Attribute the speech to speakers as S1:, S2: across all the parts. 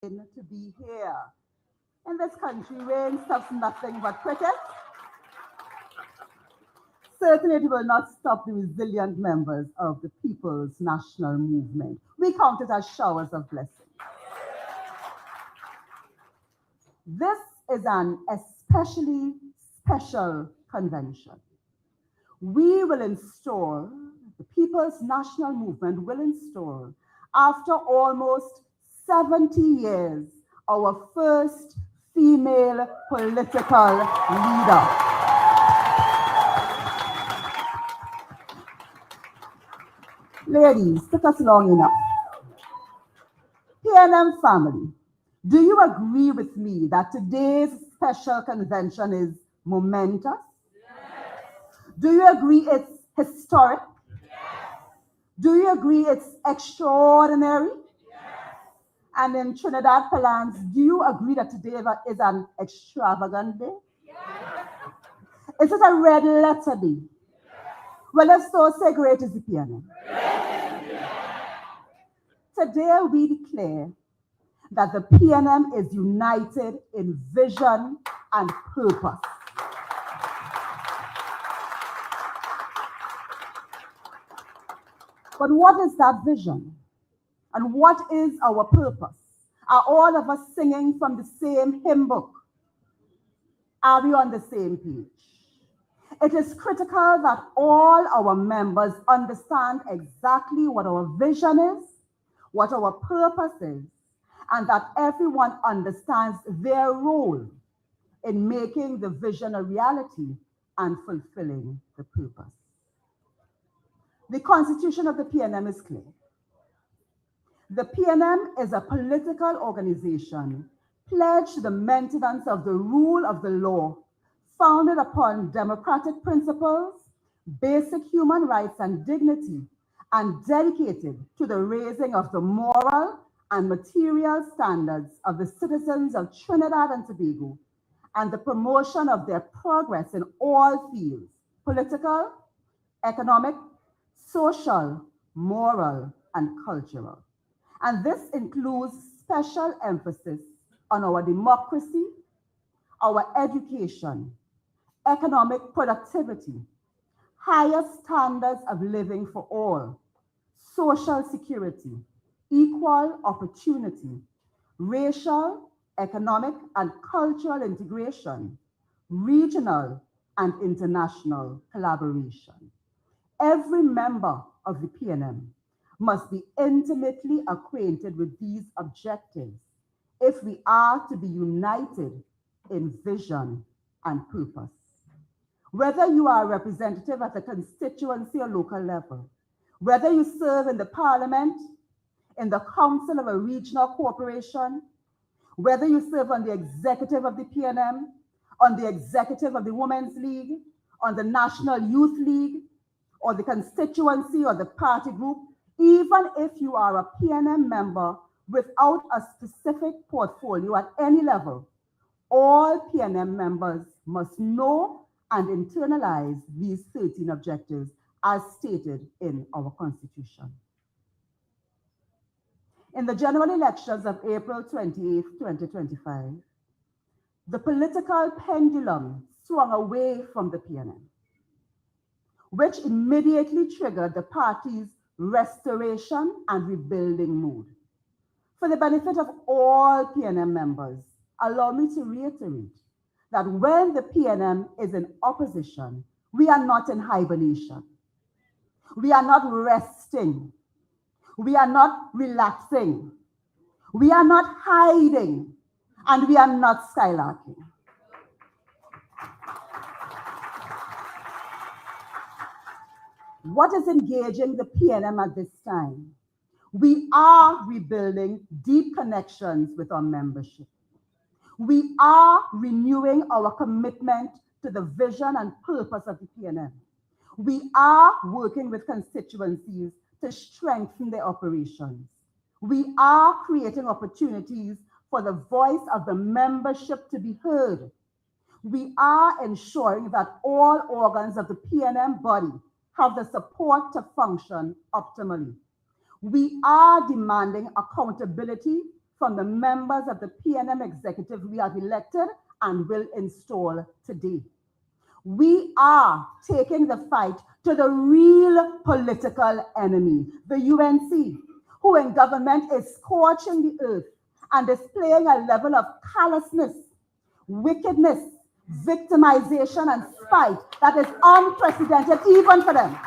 S1: to be here. In this country, rain stops nothing but cricket. Certainly, it will not stop the resilient members of the People's National Movement. We count it as showers of blessing. This is an especially special convention. We will install, the People's National Movement will install, after almost 70 years, our first female political leader. Ladies, took us long enough. PNM family, do you agree with me that today's special convention is momentous? Do you agree it's historic? Do you agree it's extraordinary? And in Trinidad parlance, do you agree that today is an extravagant day? Is it a red letter day? Well, if so, say great is the PNM. Today we declare that the PNM is united in vision and purpose. But what is that vision? And what is our purpose? Are all of us singing from the same hymn book? Are we on the same page? It is critical that all our members understand exactly what our vision is, what our purpose is, and that everyone understands their role in making the vision a reality and fulfilling the purpose. The constitution of the PNM is clear. The PNM is a political organization pledged to the maintenance of the rule of the law, founded upon democratic principles, basic human rights and dignity, and dedicated to the raising of the moral and material standards of the citizens of Trinidad and Tobago, and the promotion of their progress in all fields: political, economic, social, moral, and cultural. And this includes special emphasis on our democracy, our education, economic productivity, higher standards of living for all, social security, equal opportunity, racial, economic, and cultural integration, regional and international collaboration. Every member of the PNM must be intimately acquainted with these objectives if we are to be united in vision and purpose. Whether you are a representative at a constituency or local level, whether you serve in the parliament, in the council of a regional corporation, whether you serve on the executive of the PNM, on the executive of the Women's League, on the National Youth League, or the constituency or the party group, even if you are a PNM member without a specific portfolio at any level, all PNM members must know and internalize these 13 objectives as stated in our Constitution. In the general elections of April 28, 2025, the political pendulum swung away from the PNM, which immediately triggered the party's restoration and rebuilding mood. For the benefit of all PNM members, allow me to reiterate that when the PNM is in opposition, we are not in hibernation. We are not resting. We are not relaxing. We are not hiding. And we are not skylarking. What is engaging the PNM at this time? We are rebuilding deep connections with our membership. We are renewing our commitment to the vision and purpose of the PNM. We are working with constituencies to strengthen their operations. We are creating opportunities for the voice of the membership to be heard. We are ensuring that all organs of the PNM body have the support to function optimally. We are demanding accountability from the members of the PNM executive we have elected and will install today. We are taking the fight to the real political enemy, the UNC, who in government is scorching the earth and displaying a level of callousness, wickedness, victimization, and spite that is unprecedented even for them.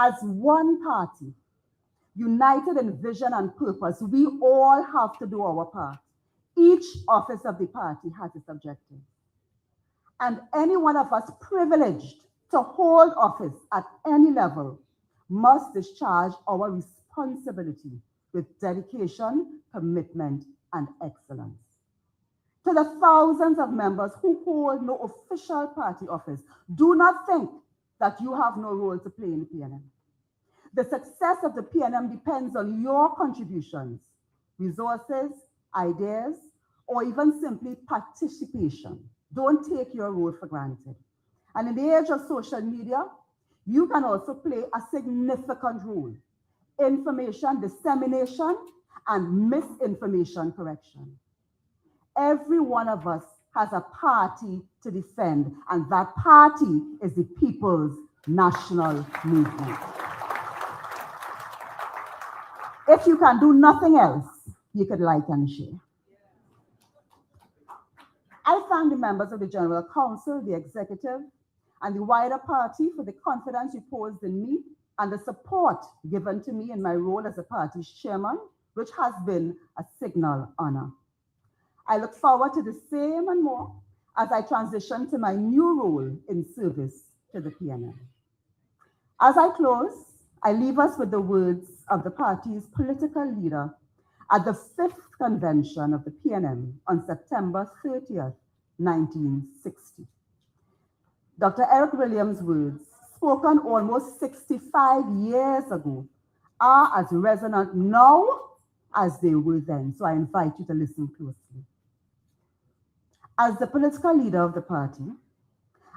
S1: As one party, united in vision and purpose, we all have to do our part. Each office of the party has its objective. And any one of us privileged to hold office at any level must discharge our responsibility with dedication, commitment, and excellence. To the thousands of members who hold no official party office, do not think that you have no role to play in the PNM. The success of the PNM depends on your contributions, resources, ideas, or even simply participation. Don't take your role for granted. And in the age of social media, you can also play a significant role. Information dissemination and misinformation correction. Every one of us has a party to defend, and that party is the People's National Movement. If you can do nothing else, you could like and share. I thank the members of the General Council, the executive, and the wider party for the confidence reposed in me and the support given to me in my role as the party's chairman, which has been a signal honor. I look forward to the same and more as I transition to my new role in service to the PNM. As I close, I leave us with the words of the party's political leader at the 5th convention of the PNM on September 30th, 1960. Dr. Eric Williams' words, spoken almost 65 years ago, are as resonant now as they were then. So I invite you to listen closely. As the political leader of the party,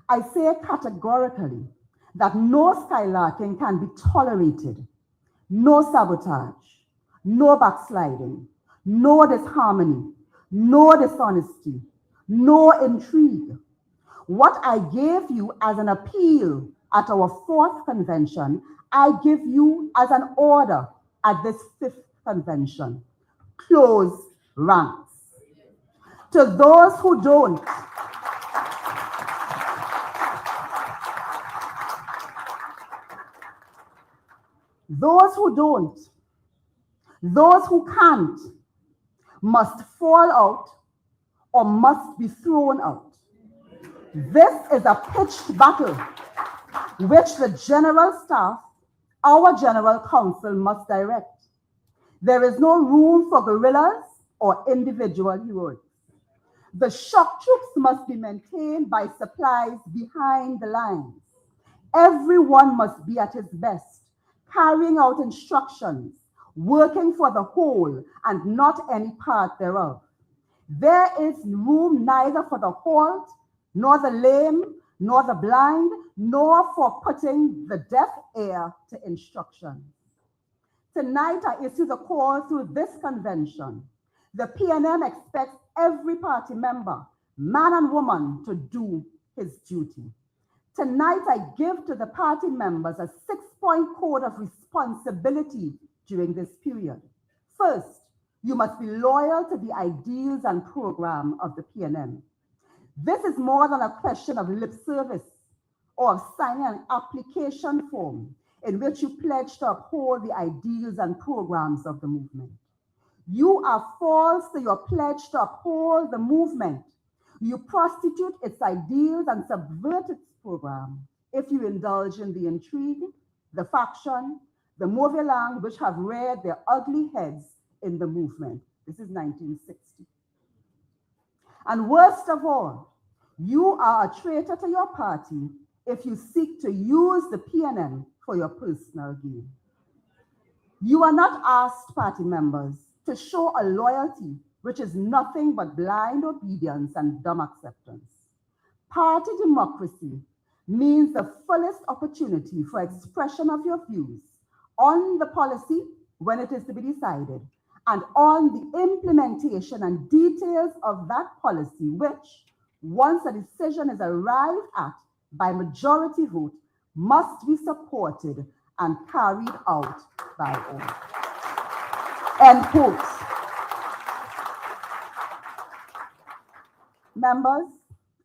S1: I say categorically that no skylarking can be tolerated, no sabotage, no backsliding, no disharmony, no dishonesty, no intrigue. What I gave you as an appeal at our 4th convention, I give you as an order at this 5th convention. Close ranks. To those who don't, those who can't, must fall out or must be thrown out. This is a pitched battle which the General Staff, our General Council, must direct. There is no room for guerrillas or individual heroics. The shock troops must be maintained by supplies behind the lines. Everyone must be at his best, carrying out instructions, working for the whole and not any part thereof. There is room neither for the halt, nor the lame, nor the blind, nor for putting the deaf ear to instruction. Tonight, I issue the call through this convention. The PNM expects every party member, man and woman, to do his duty. Tonight, I give to the party members a 6-point code of responsibility during this period. First, you must be loyal to the ideals and program of the PNM. This is more than a question of lip service or of signing an application form in which you pledge to uphold the ideals and programs of the movement. You are false to your pledge to uphold the movement. You prostitute its ideals and subvert its program if you indulge in the intrigue, the faction, the mauvais langue which have reared their ugly heads in the movement. This is 1960. And worst of all, you are a traitor to your party if you seek to use the PNM for your personal gain. You are not asked, party members, to show a loyalty which is nothing but blind obedience and dumb acceptance. Party democracy means the fullest opportunity for expression of your views on the policy when it is to be decided, and on the implementation and details of that policy, which, once a decision is arrived at by majority vote, must be supported and carried out by all. End quote. Members,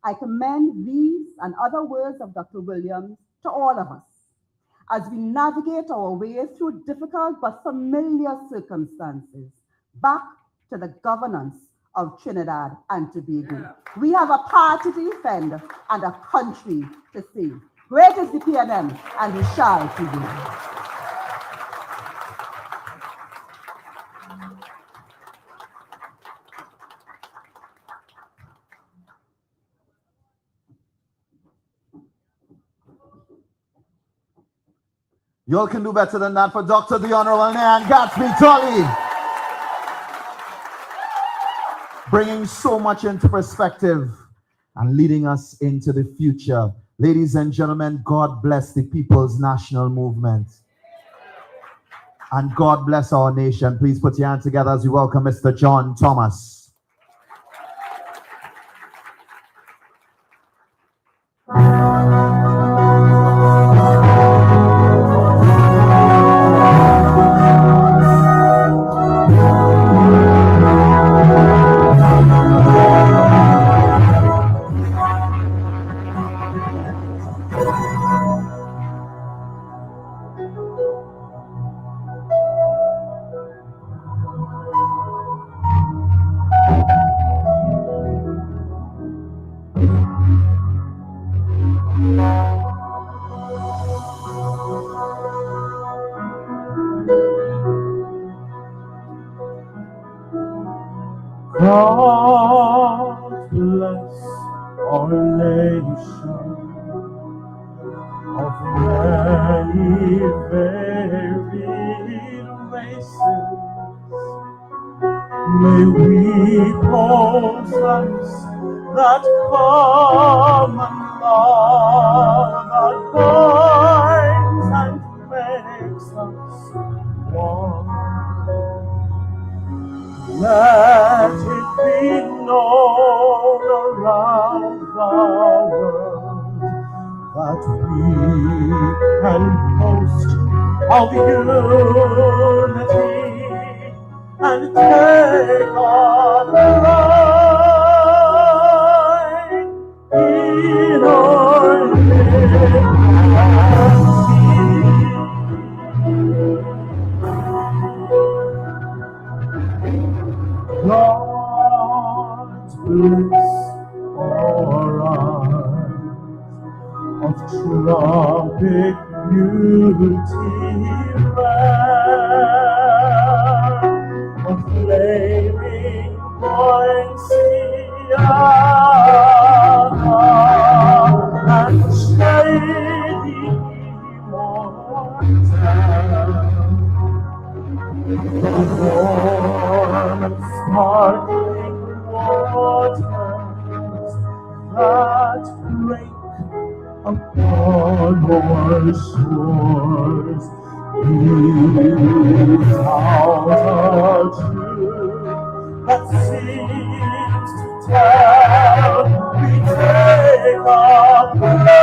S1: I commend these and other words of Dr. Williams to all of us as we navigate our way through difficult but familiar circumstances back to the governance of Trinidad and Tobago. Yeah. We have a party to defend and a country to save. Great is the PNM, and we shall prevail.
S2: You all can do better than that for Dr. the Honorable Nan Gatsby Tully. Bringing so much into perspective and leading us into the future. Ladies and gentlemen, God bless the People's National Movement. And God bless our nation. Please put your hands together as we welcome Mr. John Thomas.
S3: God bless our nation of many varied races. May we possess that common love that binds and makes us one. Let it be known around the world that we can boast of unity and take our pride in our liberty. God bless our eyes of tropic beauty rare, of flaming poinsettia and shady immortal. The warm and sparkling waters that break upon our shores breathe out a truth that seems to tell we take our pride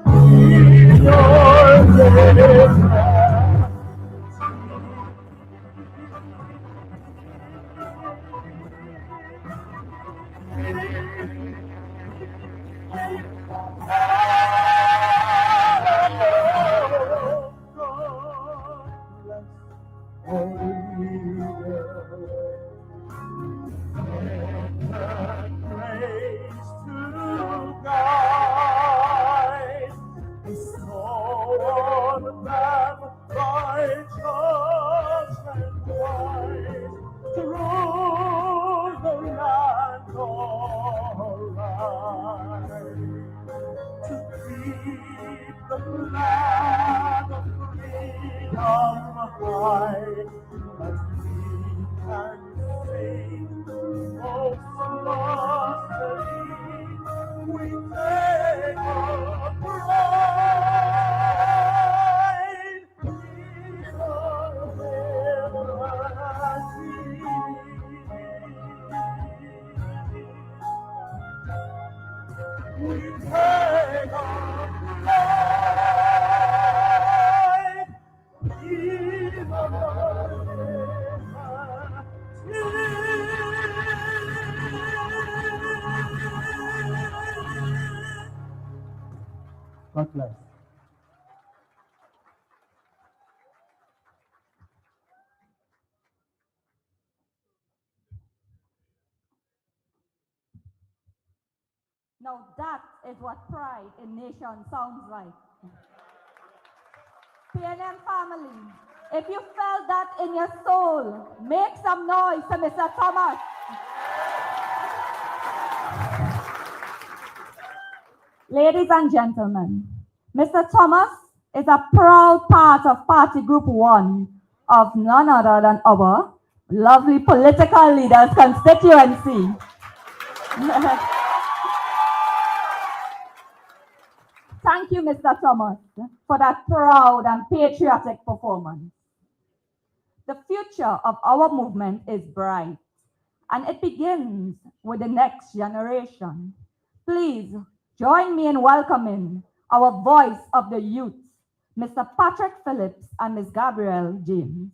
S3: in your difference. The flag of freedom high, that we can sing most lustily. We take our pride.
S4: Now that is what pride in nation sounds like. PNM family, if you felt that in your soul, make some noise to Mr. Thomas. Ladies and gentlemen, Mr. Thomas is a proud part of Party Group 1 of none other than our lovely political leaders constituency. Thank you, Mr. Thomas, for that proud and patriotic performance. The future of our movement is bright, and it begins with the next generation. Please join me in welcoming our voice of the youth, Mr. Patrick Phillips and Ms. Gabrielle James.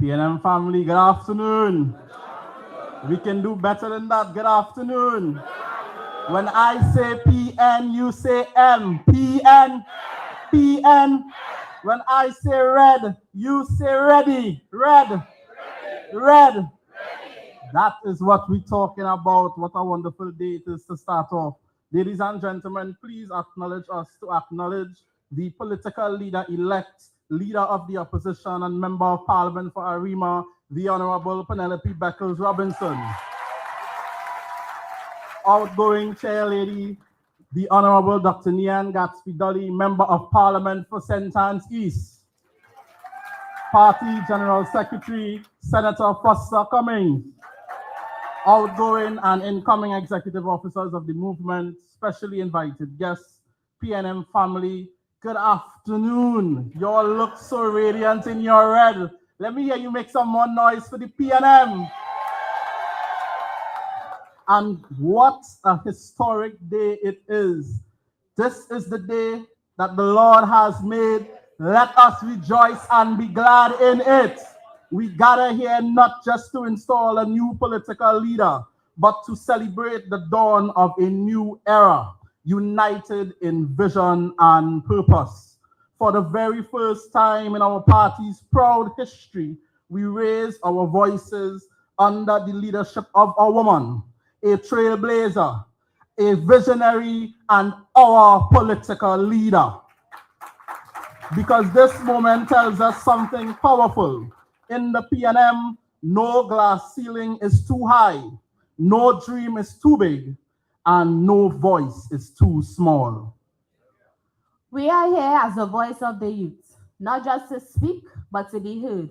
S3: PNM family, good afternoon. We can do better than that. Good afternoon. When I say PN, you say M. PN, PN. When I say red, you say ready. Red, red. That is what we're talking about. What a wonderful day it is to start off. Ladies and gentlemen, please acknowledge us to acknowledge the political leader-elect, leader of the opposition and member of parliament for Arima, the Honorable Penelope Beckles Robinson. Outgoing chair lady, the Honorable Dr. Nian Gatsby Dolly, member of parliament for St. Anne's East. Party General Secretary, Senator Foster Cummings. Outgoing and incoming executive officers of the movement, specially invited guests, PNM family, good afternoon. You all look so radiant in your red. Let me hear you make some more noise for the PNM. And what a historic day it is. This is the day that the Lord has made. Let us rejoice and be glad in it. We gather here not just to install a new political leader, but to celebrate the dawn of a new era, united in vision and purpose. For the very first time in our party's proud history, we raise our voices under the leadership of a woman, a trailblazer, a visionary, and our political leader. Because this moment tells us something powerful. In the PNM, no glass ceiling is too high, no dream is too big, and no voice is too small.
S4: We are here as the voice of the youth, not just to speak, but to be heard.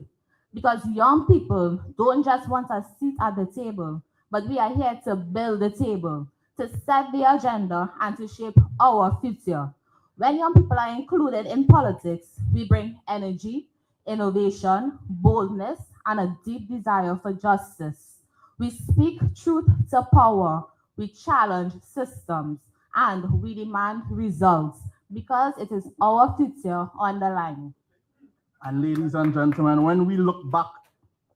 S4: Because young people don't just want a seat at the table, but we are here to build the table, to set the agenda, and to shape our future. When young people are included in politics, we bring energy, innovation, boldness, and a deep desire for justice. We speak truth to power, we challenge systems, and we demand results because it is our future on the line.
S3: And ladies and gentlemen, when we look back,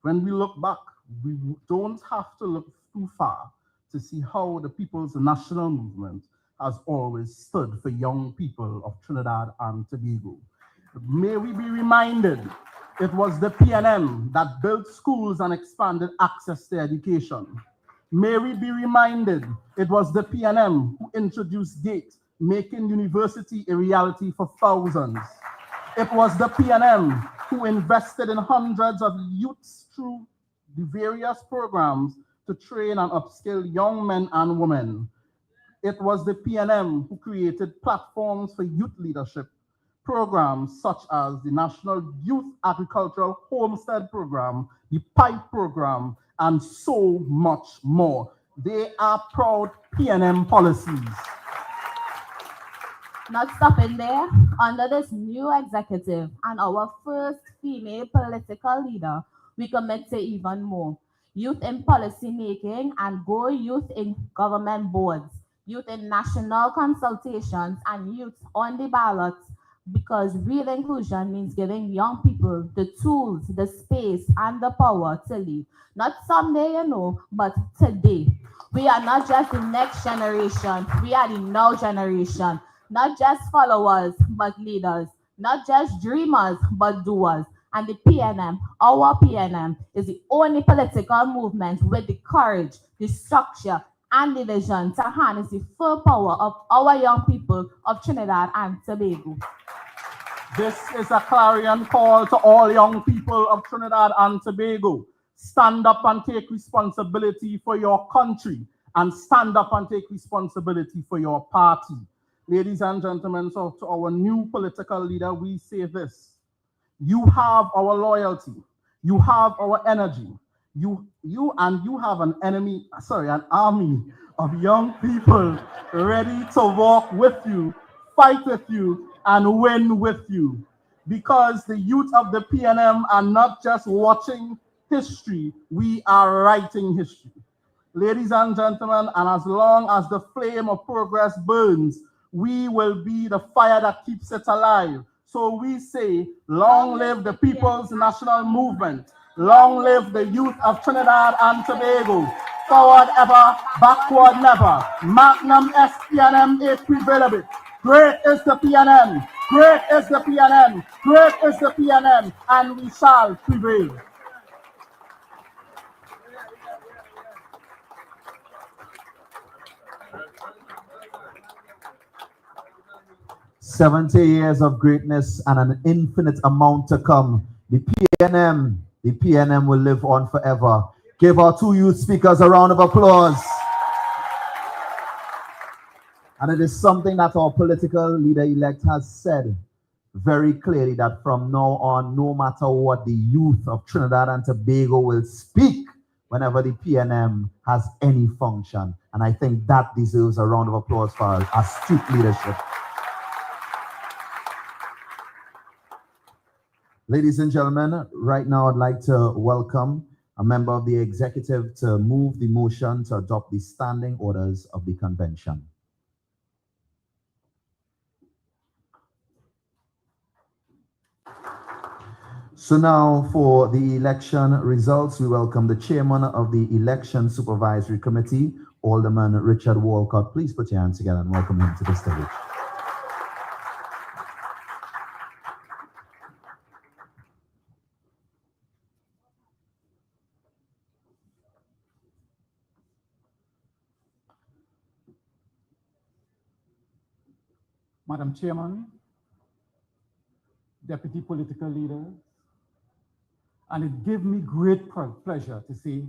S3: we don't have to look too far to see how the People's National Movement has always stood for young people of Trinidad and Tobago. May we be reminded, it was the PNM that built schools and expanded access to education. May we be reminded, it was the PNM who introduced GATE, making university a reality for thousands. It was the PNM who invested in hundreds of youths through the various programs to train and upskill young men and women. It was the PNM who created platforms for youth leadership, programs such as the National Youth Agricultural Homestead Program, the PIPE program, and so much more. They are proud PNM policies.
S4: Not stopping there, under this new executive and our first female political leader, we commit to even more. Youth in policy making and go youth in government boards, youth in national consultations, and youth on the ballots, because real inclusion means giving young people the tools, the space, and the power to lead. Not someday, but today. We are not just the next generation, we are the now generation. Not just followers, but leaders. Not just dreamers, but doers. And the PNM, our PNM, is the only political movement with the courage, the structure, and the vision to harness the full power of our young people of Trinidad and Tobago.
S3: This is a clarion call to all young people of Trinidad and Tobago. Stand up and take responsibility for your country, and stand up and take responsibility for your party. Ladies and gentlemen, so to our new political leader, we say this: you have our loyalty, you have our energy, you have an army of young people ready to walk with you, fight with you, and win with you. Because the youth of the PNM are not just watching history, we are writing history. Ladies and gentlemen, and as long as the flame of progress burns, we will be the fire that keeps it alive. So we say, long live the People's National Movement. Long live the youth of Trinidad and Tobago. Forward ever, backward never. Magnum est PNM equivalent. Great is the PNM. Great is the PNM. Great is the PNM. And we shall prevail.
S2: "70 years of greatness and an infinite amount to come. The PNM will live on forever." Give our two youth speakers a round of applause. And it is something that our political leader-elect has said very clearly, that from now on, no matter what, the youth of Trinidad and Tobago will speak whenever the PNM has any function. And I think that deserves a round of applause for our astute leadership. Ladies and gentlemen, right now I'd like to welcome a member of the executive to move the motion to adopt the standing orders of the convention. So now for the election results, we welcome the chairman of the Election Supervisory Committee, Alderman Richard Walcott. Please put your hands together and welcome him to the stage.
S5: Madam Chairman, Deputy Political Leader, and it gave me great pleasure to say,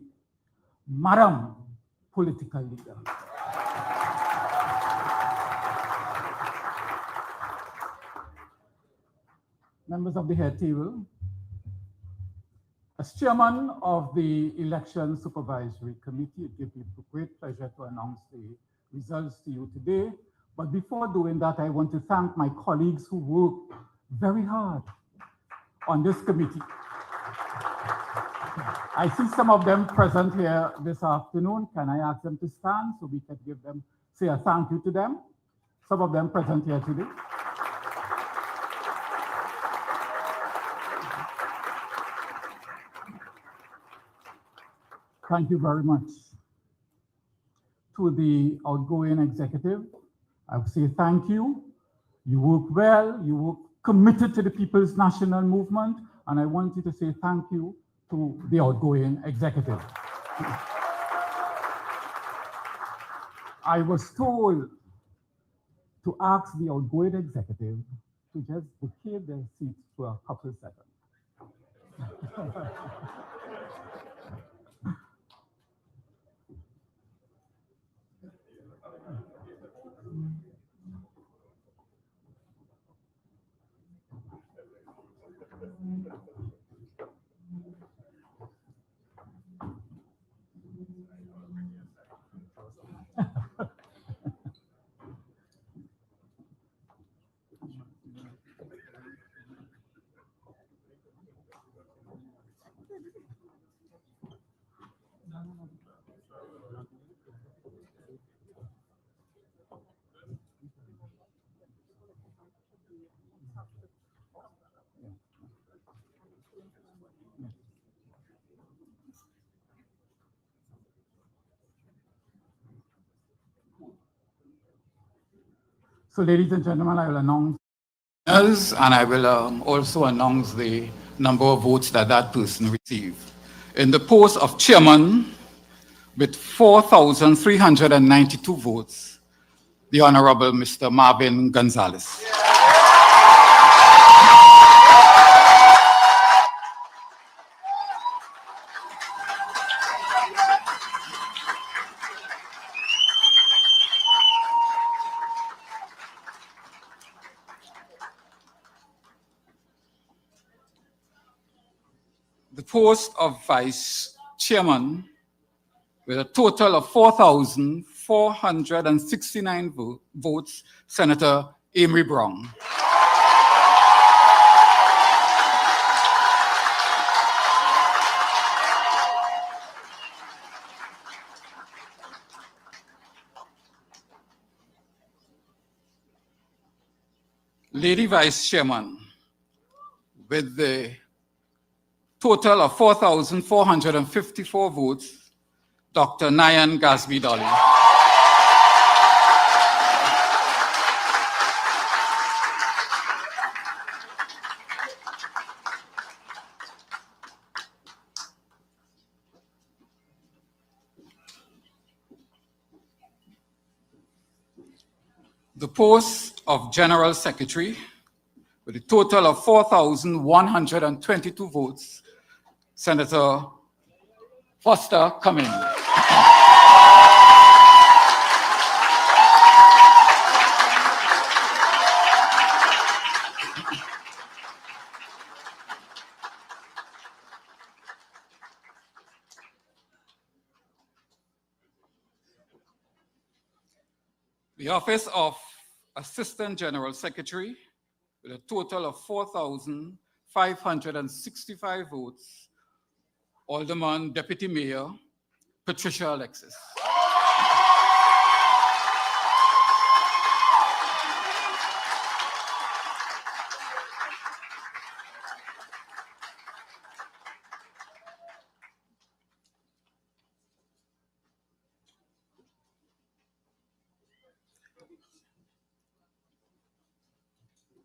S5: Madam Political Leader. Members of the head table, as chairman of the Election Supervisory Committee, it gives me great pleasure to announce the results to you today. But before doing that, I want to thank my colleagues who worked very hard on this committee. I see some of them present here this afternoon. Can I ask them to stand so we can give them, say a thank you to them? Some of them present here today. Thank you very much. To the outgoing executive, I would say thank you. You work well, you work committed to the People's National Movement, and I want you to say thank you to the outgoing executive. I was told to ask the outgoing executive to just vacate their seats for a couple of seconds. So, ladies and gentlemen, I will announce.
S6: And I will also announce the number of votes that that person received. In the post of chairman, with 4,392 votes, the Honorable Mr. Marvin Gonzalez. The post of vice chairman, with a total of 4,469 votes, Senator Amory Brown. Lady Vice Chairman, with the total of 4,454 votes, Dr. Nayan Gasby Dolly. The post of General Secretary, with a total of 4,122 votes, Senator Foster Cummings. The office of Assistant General Secretary, with a total of 4,565 votes, Alderman Deputy Mayor Patricia Alexis.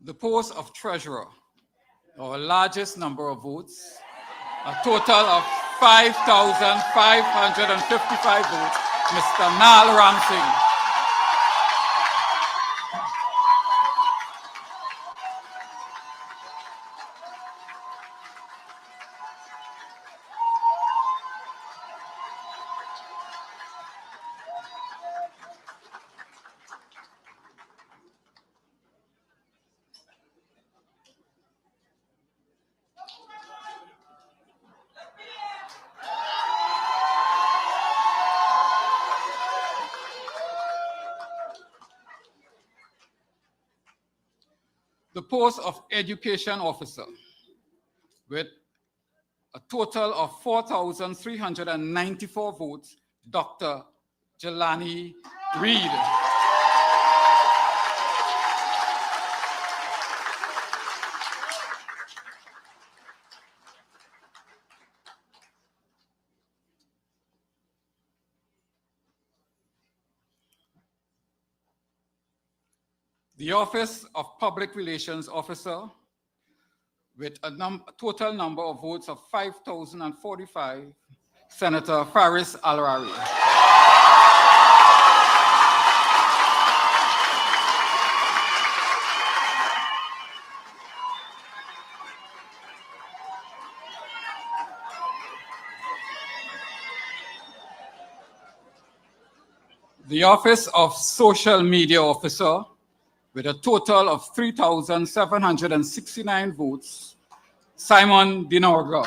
S6: The post of Treasurer, our largest number of votes, a total of 5,555 votes, Mr. Nal Ramsingh. The post of Education Officer, with a total of 4,394 votes, Dr. Jelani Reed. The Office of Public Relations Officer, with a total number of votes of 5,045, Senator Faris Al-Rari. The Office of Social Media Officer, with a total of 3,769 votes, Simon Dinaberga.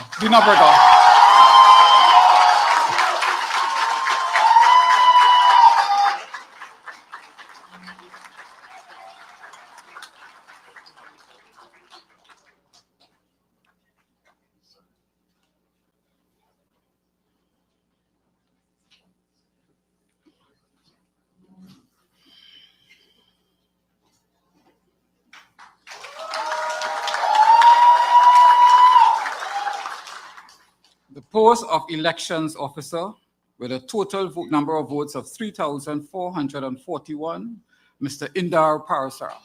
S6: The post of Elections Officer, with a total number of votes of 3,441, Mr. Indar Parasara.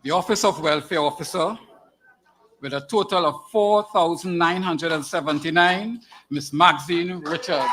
S6: The Office of Welfare Officer, with a total of 4,979, Ms. Maxine Richard.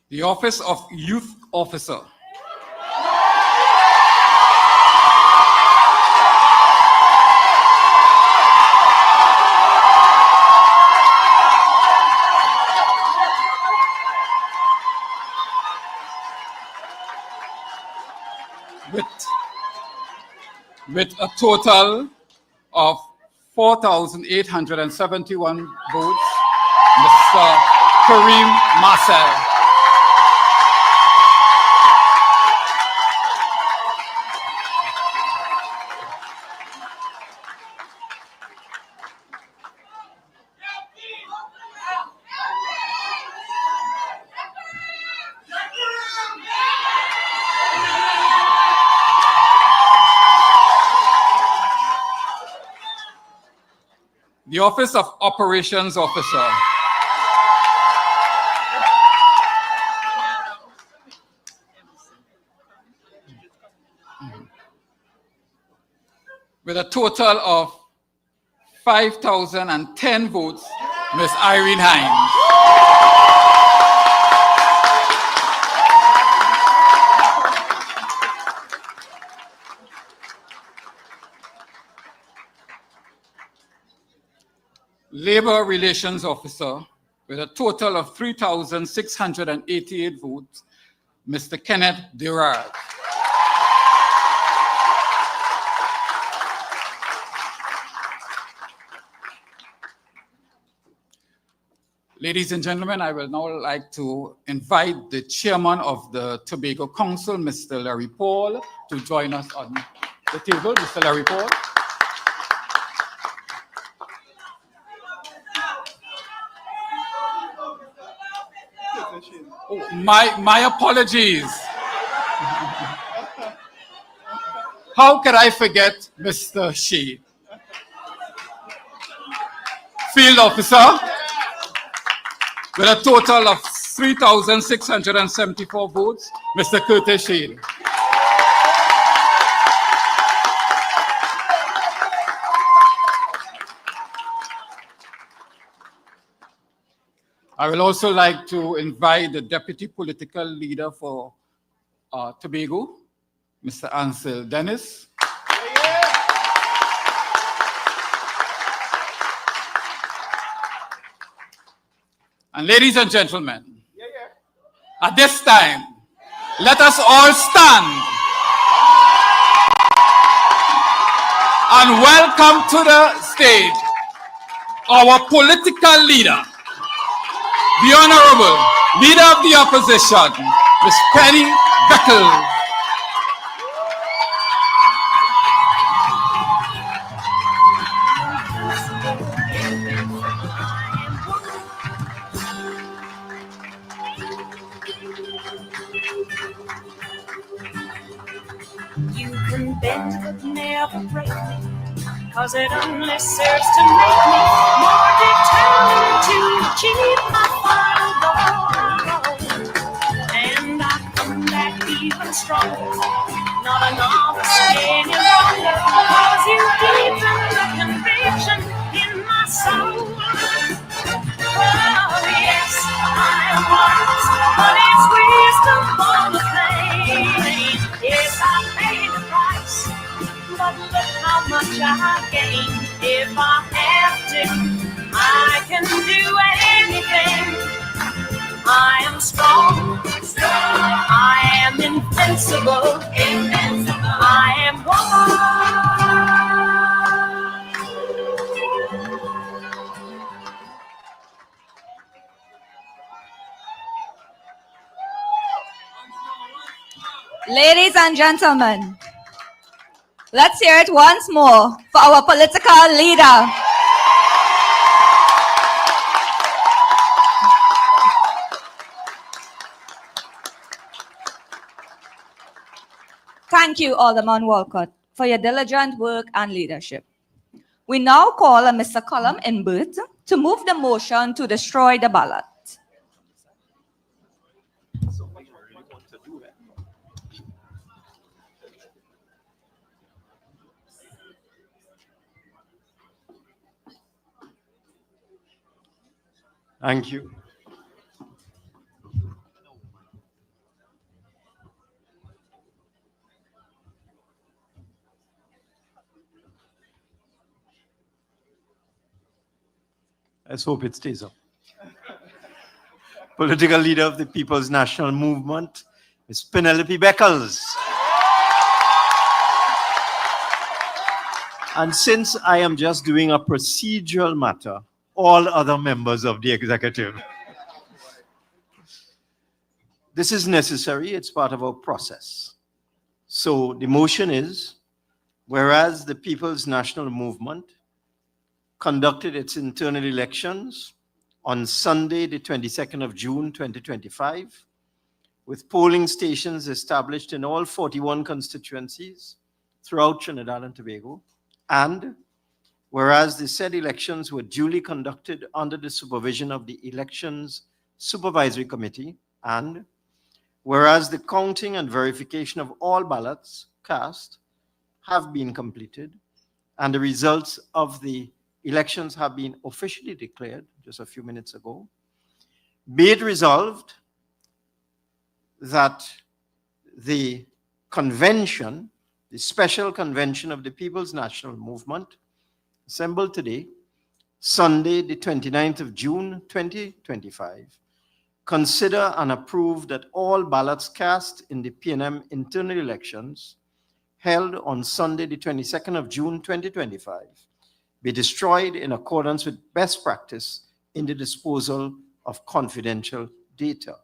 S6: The Office of Youth Officer. With a total of 4,871 votes, Mr. Kareem Marcel. The Office of Operations Officer. With a total of 5,010 votes, Ms. Irene Hines. Labor Relations Officer, with a total of 3,688 votes, Mr. Kenneth Durard. Ladies and gentlemen, I will now like to invite the chairman of the Tobago Council, Mr. Larry Paul, to join us on the table. Mr. Larry Paul. Oh, my apologies. How could I forget Mr. Shade? Field Officer, with a total of 3,674 votes, Mr. Curtis Shade. I will also like to invite the Deputy Political Leader for Tobago, Mr. Ansel Dennis. And ladies and gentlemen, at this time, let us all stand and welcome to the stage our political leader, the Honorable Leader of the Opposition, Ms. Penny Beckles.
S7: You can bend but never break me, 'cause it only serves to make me more determined to achieve my final goal. And I come back even stronger, not a novice any longer, 'cause you deepen the conviction in my soul. Oh yes, I am wise, but it's wisdom for the pain. Yes, I paid the price, but look how much I gain. If I have to, I can do anything. I am strong, I am invincible, I am one.
S8: Ladies and gentlemen, let's hear it once more for our political leader. Thank you, Alderman Walcott, for your diligent work and leadership. We now call on Mr. Colum Imbert to move the motion to destroy the ballot.
S9: Thank you. Let's hope it stays up. Political leader of the People's National Movement, Ms. Penelope Beckles. And since I am just doing a procedural matter, all other members of the executive. This is necessary, it's part of our process. So the motion is, whereas the People's National Movement conducted its internal elections on Sunday, the 22nd of June, 2025, with polling stations established in all 41 constituencies throughout Trinidad and Tobago, and whereas the said elections were duly conducted under the supervision of the Elections Supervisory Committee, and whereas the counting and verification of all ballots cast have been completed, and the results of the elections have been officially declared just a few minutes ago, be it resolved that the convention, the special convention of the People's National Movement, assembled today, Sunday, the 29th of June, 2025, consider and approve that all ballots cast in the PNM internal elections held on Sunday, the 22nd of June, 2025, be destroyed in accordance with best practice in the disposal of confidential data.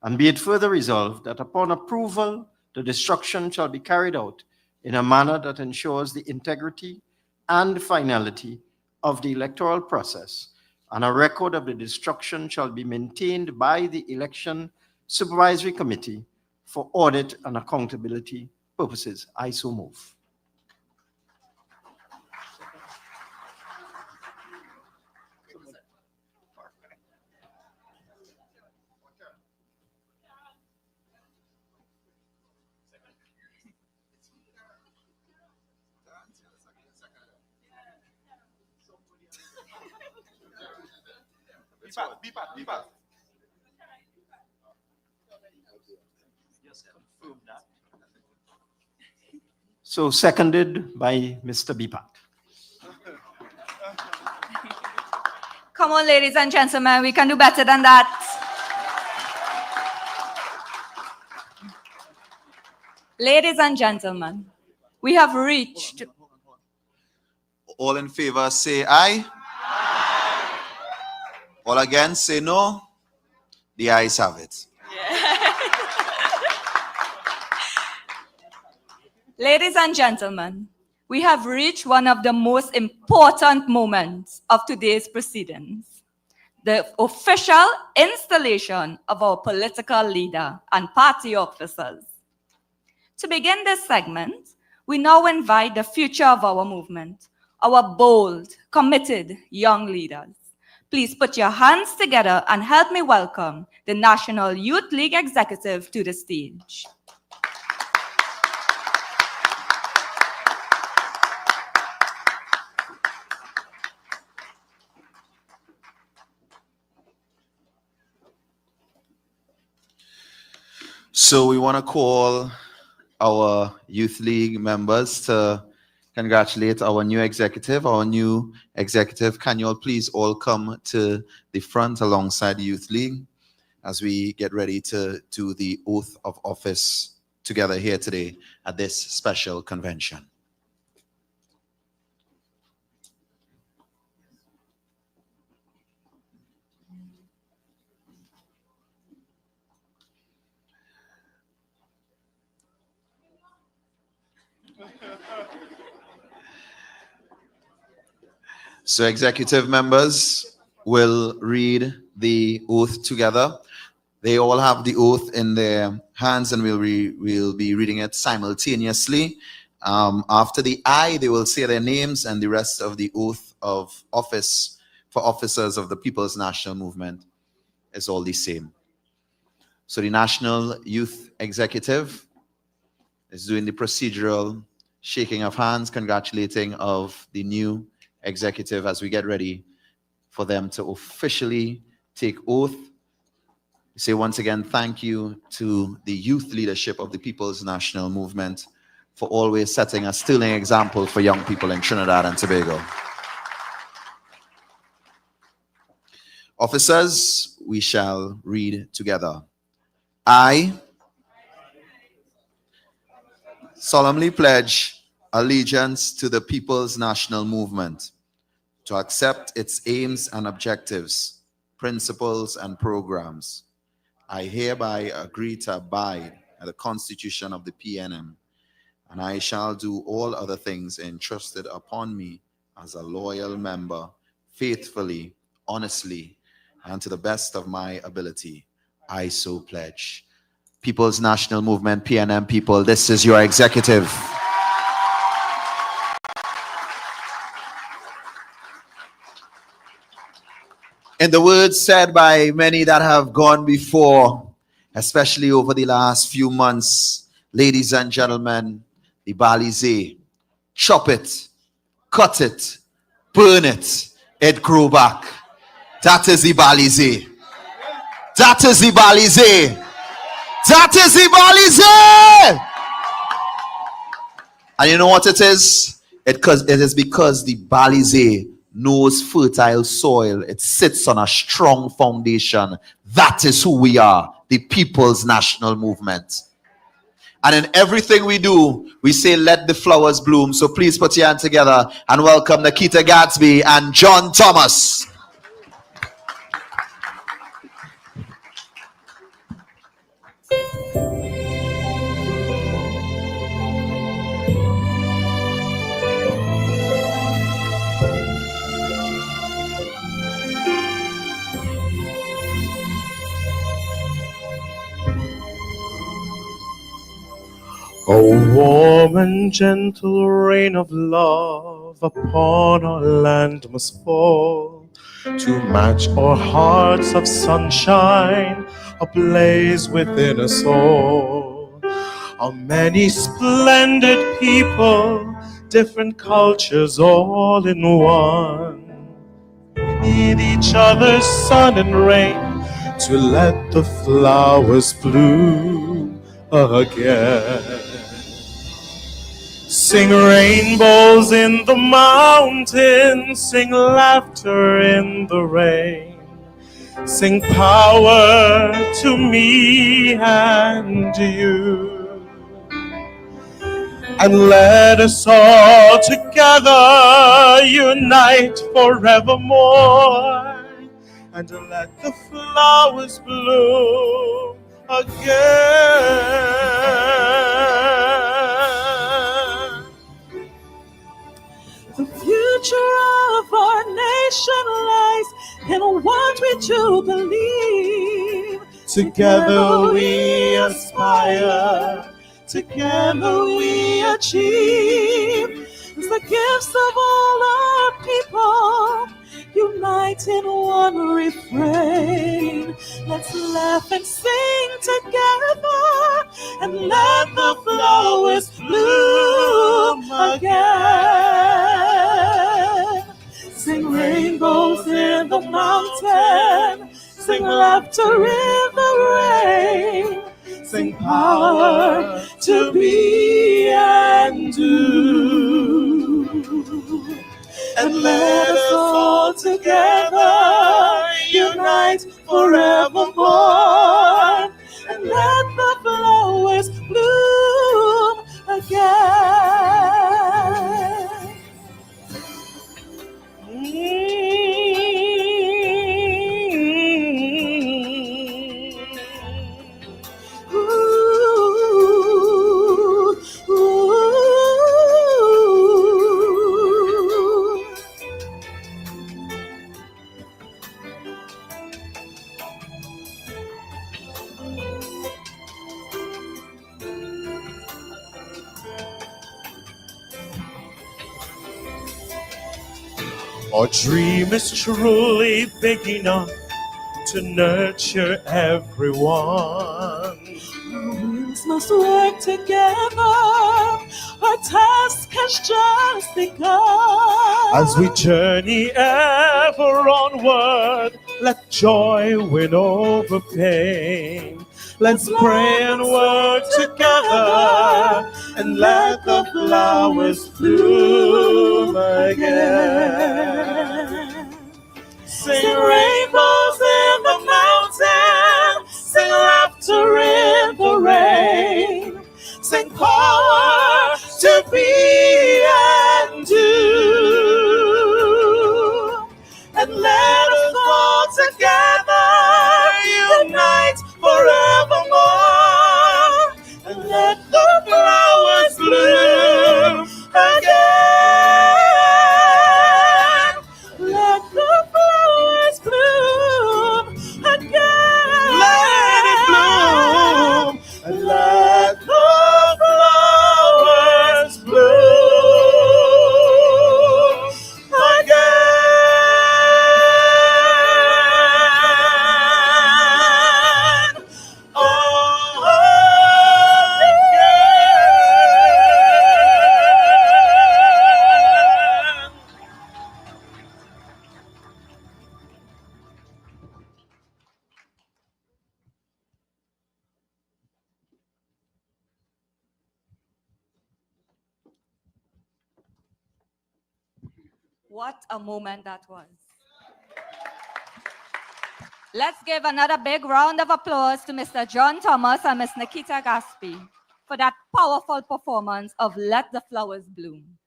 S9: And be it further resolved that upon approval, the destruction shall be carried out in a manner that ensures the integrity and finality of the electoral process, and a record of the destruction shall be maintained by the Election Supervisory Committee for audit and accountability purposes. I so move. So seconded by Mr. Bipat.
S8: Come on, ladies and gentlemen, we can do better than that. Ladies and gentlemen, we have reached.
S10: All in favor say aye. Aye. All against say no. The ayes have it.
S8: Ladies and gentlemen, we have reached one of the most important moments of today's proceedings, the official installation of our political leader and party officers. To begin this segment, we now invite the future of our movement, our bold, committed young leaders. Please put your hands together and help me welcome the National Youth League Executive to the stage.
S10: So we want to call our Youth League members to congratulate our new executive. Can you all please all come to the front alongside the Youth League as we get ready to do the oath of office together here today at this special convention. So executive members will read the oath together. They all have the oath in their hands, and we'll be reading it simultaneously. After the I, they will say their names, and the rest of the oath of office for officers of the People's National Movement is all the same. So the National Youth Executive is doing the procedural shaking of hands, congratulating of the new executive as we get ready for them to officially take oath. We say once again, thank you to the youth leadership of the People's National Movement for always setting a sterling example for young people in Trinidad and Tobago. Officers, we shall read together. I solemnly pledge allegiance to the People's National Movement, to accept its aims and objectives, principles and programs. I hereby agree to abide by the Constitution of the PNM, and I shall do all other things entrusted upon me as a loyal member, faithfully, honestly, and to the best of my ability. I so pledge. People's National Movement, PNM people, this is your executive. In the words said by many that have gone before, especially over the last few months, ladies and gentlemen, the Balize, chop it, cut it, burn it, it grew back. That is the Balize. That is the Balize. That is the Balize. And you know what it is? It is because the Balize knows fertile soil. It sits on a strong foundation. That is who we are, the People's National Movement. And in everything we do, we say, let the flowers bloom. So please put your hand together and welcome Nikita Gatsby and John Thomas.
S11: A warm and gentle rain of love upon our land must fall, to match our hearts of sunshine ablaze within us all. How many splendid people, different cultures all in one. We need each other's sun and rain to let the flowers bloom again. Sing rainbows in the mountains, sing laughter in the rain, sing power to me and you. And let us all together unite forevermore, and let the flowers bloom again.
S7: The future of our nation lies in what we do believe.
S11: Together we aspire, together we achieve.
S7: It's the gifts of all our people, unite in one refrain. Let's laugh and sing together, and let the flowers bloom again. Sing rainbows in the mountain, sing laughter in the rain, sing power to be and do. And let us all together unite forevermore, and let the flowers bloom again. Ooh, ooh.
S11: Our dream is truly big enough to nurture everyone.
S7: Wings must work together. Our task has just begun.
S11: As we journey ever onward, let joy win over pain. Let's pray and work together and let the flowers bloom again. Sing rainbows in the mountain, sing laughter in the rain, sing power to be and do. And let us all together unite forevermore, and let the flowers bloom again. Let the flowers bloom again. Let it bloom, and let the flowers bloom again.
S8: What a moment that was. Let's give another big round of applause to Mr. John Thomas and Ms. Nikita Gaspi for that powerful performance of Let the Flowers Bloom.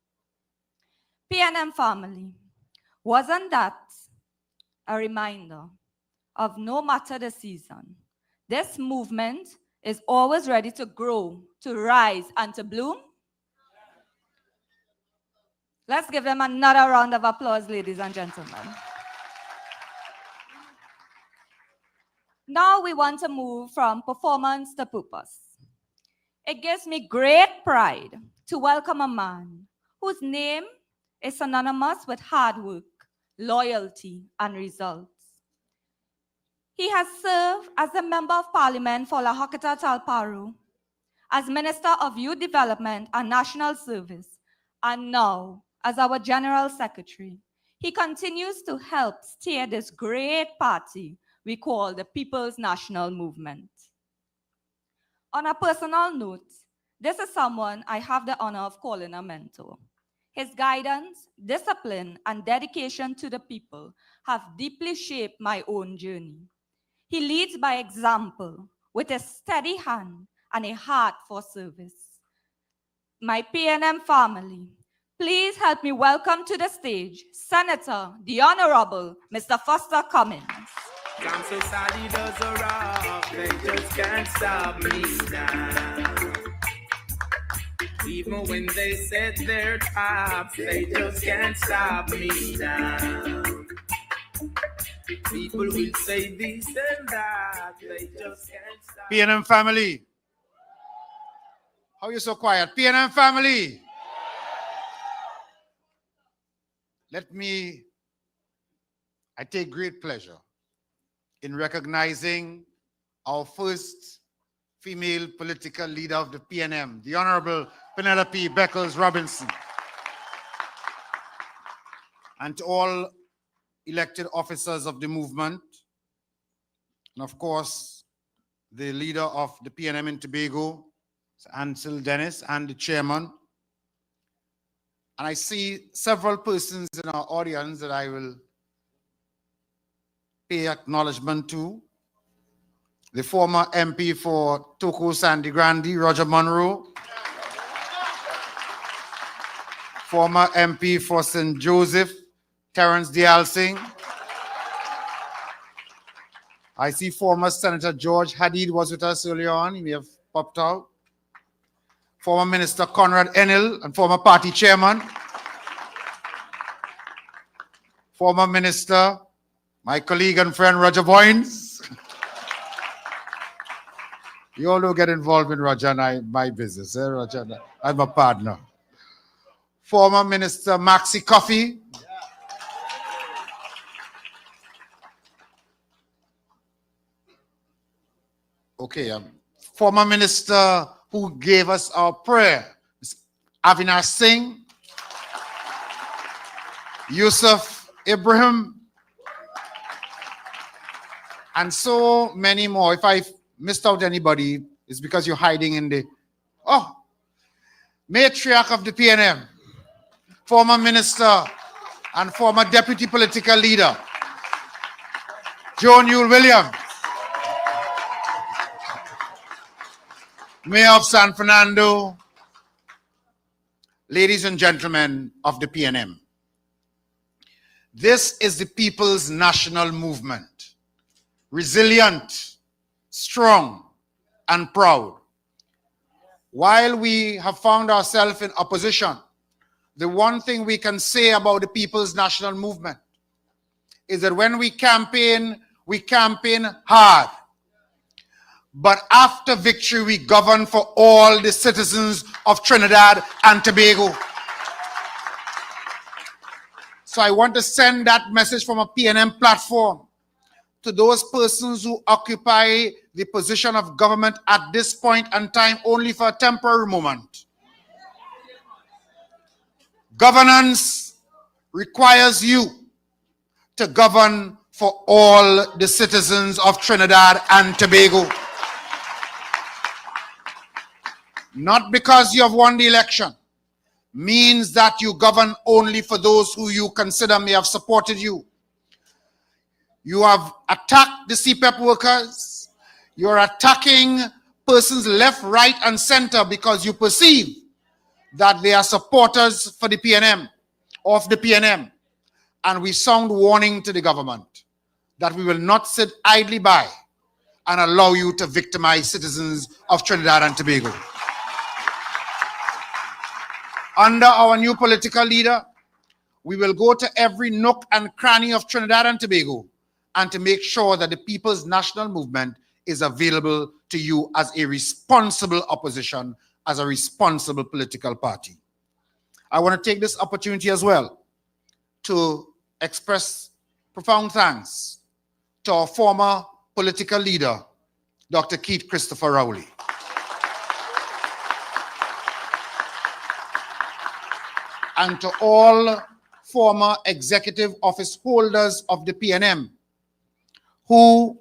S8: PNM family, wasn't that a reminder of no matter the season, this movement is always ready to grow, to rise, and to bloom? Let's give them another round of applause, ladies and gentlemen. Now we want to move from performance to purpose. It gives me great pride to welcome a man whose name is synonymous with hard work, loyalty, and results. He has served as a Member of Parliament for La Hakata Talparu, as Minister of Youth Development and National Service, and now as our General Secretary. He continues to help steer this great party we call the People's National Movement. On a personal note, this is someone I have the honor of calling a mentor. His guidance, discipline, and dedication to the people have deeply shaped my own journey. He leads by example with a steady hand and a heart for service. My PNM family, please help me welcome to the stage Senator, the Honorable Mr. Foster Cummins.
S12: I'm so sorry, those are off, they just can't stop me now. Even when they set their traps, they just can't stop me now. People will say this and that, they just can't stop.
S13: PNM family. How are you so quiet? PNM family. I take great pleasure in recognizing our first female political leader of the PNM, the Honorable Penelope Beckles Robinson. And to all elected officers of the movement, and of course, the leader of the PNM in Tobago, Ansel Dennis, and the chairman. And I see several persons in our audience that I will pay acknowledgement to. The former MP for Toko Sandy Grande, Roger Monroe. Former MP for St. Joseph, Terence Dialsing. I see former Senator George Hadid was with us earlier on. He may have popped out. Former Minister Conrad Enel and former party chairman. Former Minister, my colleague and friend Roger Boynes. You all don't get involved in Roger and my business. Roger, I'm a partner. Former Minister Maxi Coffey. Okay, former minister who gave us our prayer, Avinash Singh, Yusuf Ibrahim, and so many more. If I missed out anybody, it's because you're hiding in the... Oh, matriarch of the PNM, former minister and former deputy political leader, Joan Yule Williams, Mayor of San Fernando, ladies and gentlemen of the PNM. This is the people's national movement, resilient, strong, and proud. While we have found ourselves in opposition, the one thing we can say about the people's national movement is that when we campaign hard. But after victory, we govern for all the citizens of Trinidad and Tobago. So I want to send that message from a PNM platform to those persons who occupy the position of government at this point in time only for a temporary moment. Governance requires you to govern for all the citizens of Trinidad and Tobago. Not because you have won the election means that you govern only for those who you consider may have supported you. You have attacked the CPEP workers. You're attacking persons left, right, and center because you perceive that they are supporters for the PNM, of the PNM. And we sound warning to the government that we will not sit idly by and allow you to victimize citizens of Trinidad and Tobago. Under our new political leader, we will go to every nook and cranny of Trinidad and Tobago and to make sure that the people's national movement is available to you as a responsible opposition, as a responsible political party. I want to take this opportunity as well to express profound thanks to our former political leader, Dr. Keith Christopher Rowley. And to all former executive office holders of the PNM who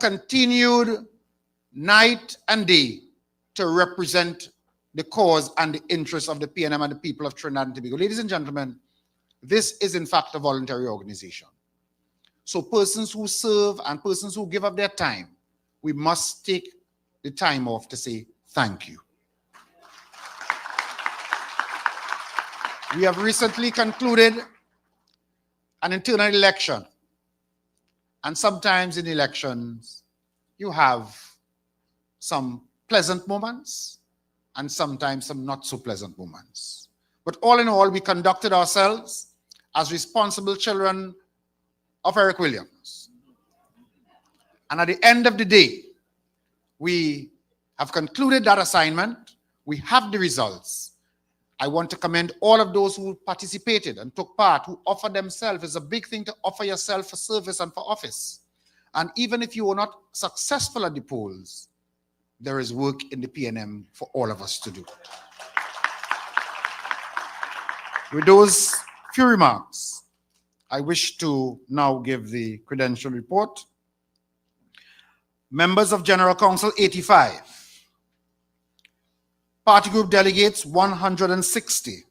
S13: continued night and day to represent the cause and the interests of the PNM and the people of Trinidad and Tobago. Ladies and gentlemen, this is in fact a voluntary organization. So persons who serve and persons who give up their time, we must take the time off to say thank you. We have recently concluded an internal election. And sometimes in elections, you have some pleasant moments and sometimes some not so pleasant moments. But all in all, we conducted ourselves as responsible children of Eric Williams. And at the end of the day, we have concluded that assignment. We have the results. I want to commend all of those who participated and took part, who offered themselves. It's a big thing to offer yourself for service and for office. And even if you were not successful at the polls, there is work in the PNM for all of us to do. With those few remarks, I wish to now give the credential report. Members of General Council 85. Party group delegates 160.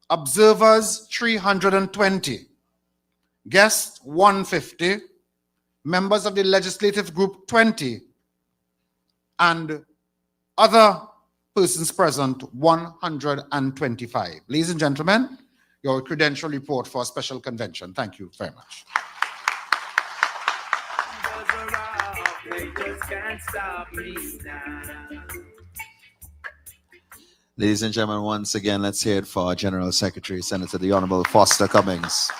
S13: Observers 320. Guests 150. Members of the legislative group 20. And other persons present 125. Ladies and gentlemen, your credential report for a special convention. Thank you very much.
S10: Ladies and gentlemen, once again, let's hear it for our General Secretary, Senator the Honorable Foster Cummings.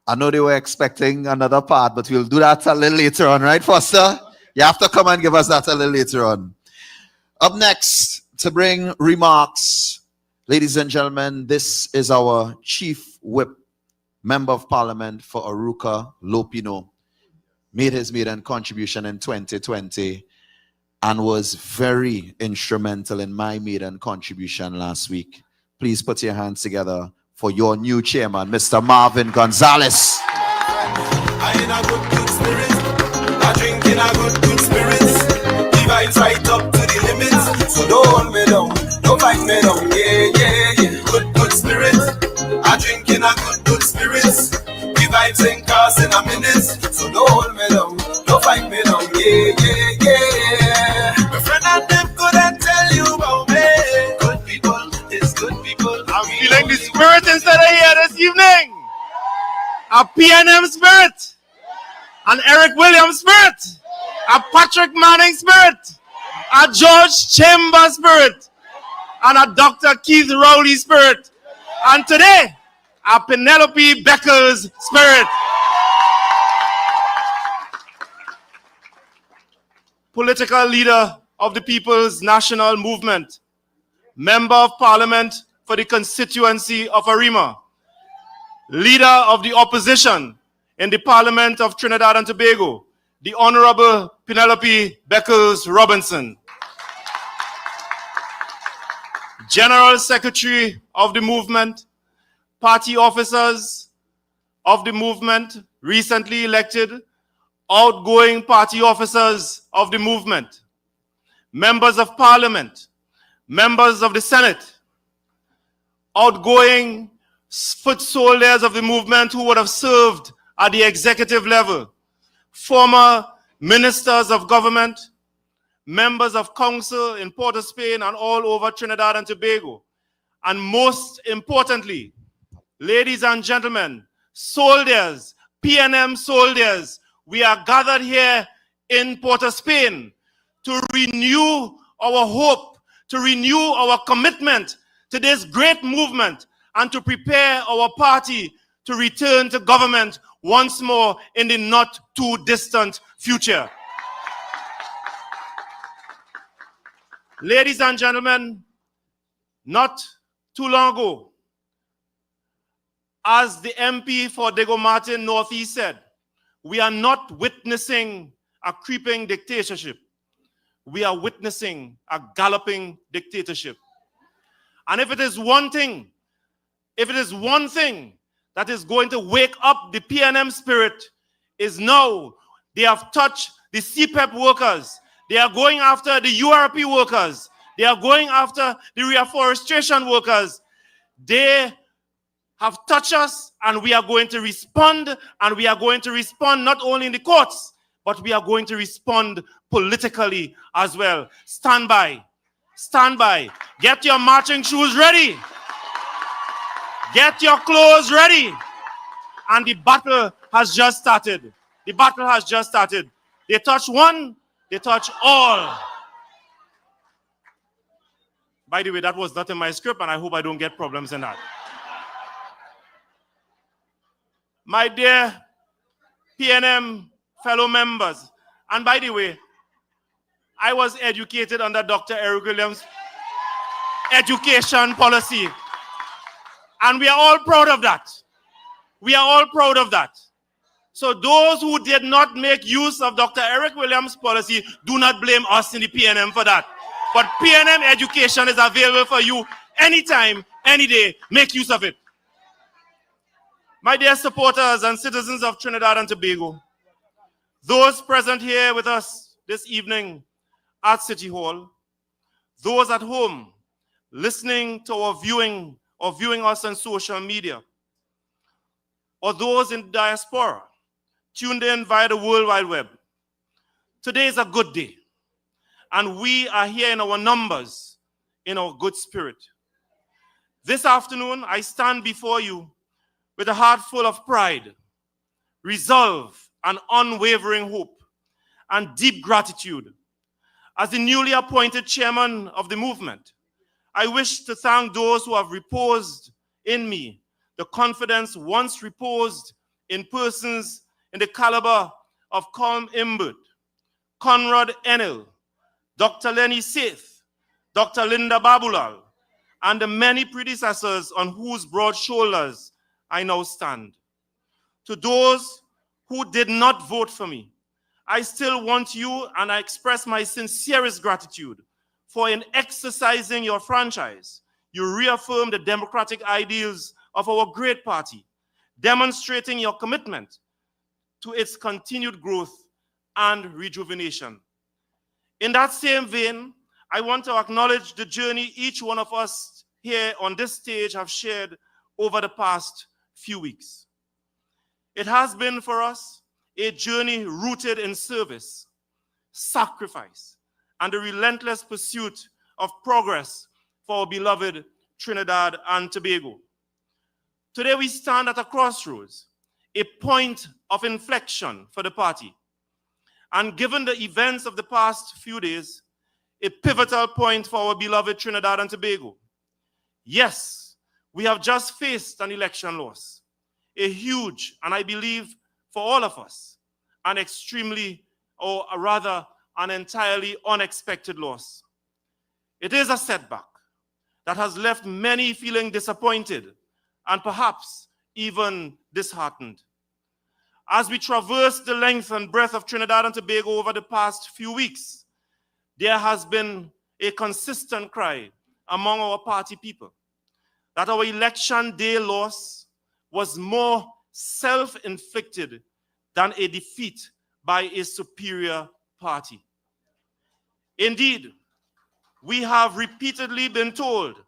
S10: I know they were expecting another part, but we'll do that a little later on, right, Foster? You have to come and give us that a little later on. Up next, to bring remarks Ladies and gentlemen, this is our Chief Whip, Member of Parliament for Aruka Lopino. Made his maiden contribution in 2020 and was very instrumental in my maiden contribution last week. Please put your hands together for your new chairman, Mr. Marvin Gonzalez.
S11: I in a good spirit. I drink in a good spirits. The vibes right up to the limits. So don't hold me down, don't fight me down. Yeah. Good spirit. I drink in a good spirits. The vibes ain't cast in a minute. So don't hold me down, don't fight me down. Yeah. My friend and them couldn't tell you about me. Good people, it's good people. I'm feeling the spirit instead of here this evening. A PNM spirit, an Eric Williams spirit, a Patrick Manning spirit, a George Chambers spirit, and a Dr. Keith Rowley spirit. And today, a Penelope Beckles spirit. Political leader of the People's National Movement, Member of Parliament for the constituency of Arima, Leader of the Opposition in the Parliament of Trinidad and Tobago, the Honorable Penelope Beckles Robinson. General Secretary of the movement, party officers of the movement, recently elected, outgoing party officers of the movement, members of Parliament, members of the Senate, outgoing foot soldiers of the movement who would have served at the executive level, former ministers of government, members of council in Port of Spain and all over Trinidad and Tobago, and most importantly, ladies and gentlemen, soldiers, PNM soldiers, we are gathered here in Port of Spain to renew our hope, to renew our commitment to this great movement, and to prepare our party to return to government once more in the not too distant future. Ladies and gentlemen, not too long ago, as the MP for Diego Martin Northeast said, we are not witnessing a creeping dictatorship. We are witnessing a galloping dictatorship. And if it is one thing that is going to wake up the PNM spirit, is now they have touched the CPEP workers. They are going after the URP workers. They are going after the reforestation workers. They have touched us, and we are going to respond, and we are going to respond not only in the courts, but we are going to respond politically as well. Stand by. Stand by. Get your marching shoes ready. Get your clothes ready. And the battle has just started. The battle has just started. They touch one, they touch all. By the way, that was not in my script, and I hope I don't get problems in that. My dear PNM fellow members, and by the way, I was educated under Dr. Eric Williams' education policy. And we are all proud of that. We are all proud of that. So those who did not make use of Dr. Eric Williams' policy, do not blame us in the PNM for that. But PNM education is available for you anytime, any day. Make use of it. My dear supporters and citizens of Trinidad and Tobago, those present here with us this evening at City Hall, those at home listening to or viewing us on social media, or those in diaspora tuned in via the World Wide Web, today is a good day, and we are here in our numbers, in our good spirit. This afternoon, I stand before you with a heart full of pride, resolve, and unwavering hope, and deep gratitude. As the newly appointed chairman of the movement, I wish to thank those who have reposed in me the confidence once reposed in persons in the caliber of Colm Imbert, Conrad Enel, Dr. Lenny Seth, Dr. Linda Babulal, and the many predecessors on whose broad shoulders I now stand. To those who did not vote for me, I still want you, and I express my sincerest gratitude for in exercising your franchise, you reaffirm the democratic ideals of our great party, demonstrating your commitment to its continued growth and rejuvenation. In that same vein, I want to acknowledge the journey each one of us here on this stage have shared over the past few weeks. It has been for us a journey rooted in service, sacrifice, and the relentless pursuit of progress for our beloved Trinidad and Tobago. Today we stand at a crossroads, a point of inflection for the party. And given the events of the past few days, a pivotal point for our beloved Trinidad and Tobago. Yes, we have just faced an election loss, a huge, and I believe for all of us, an extremely, or rather an entirely unexpected loss. It is a setback that has left many feeling disappointed and perhaps even disheartened. As we traverse the length and breadth of Trinidad and Tobago over the past few weeks, there has been a consistent cry among our party people that our election day loss was more self-inflicted than a defeat by a superior party. Indeed, we have repeatedly been told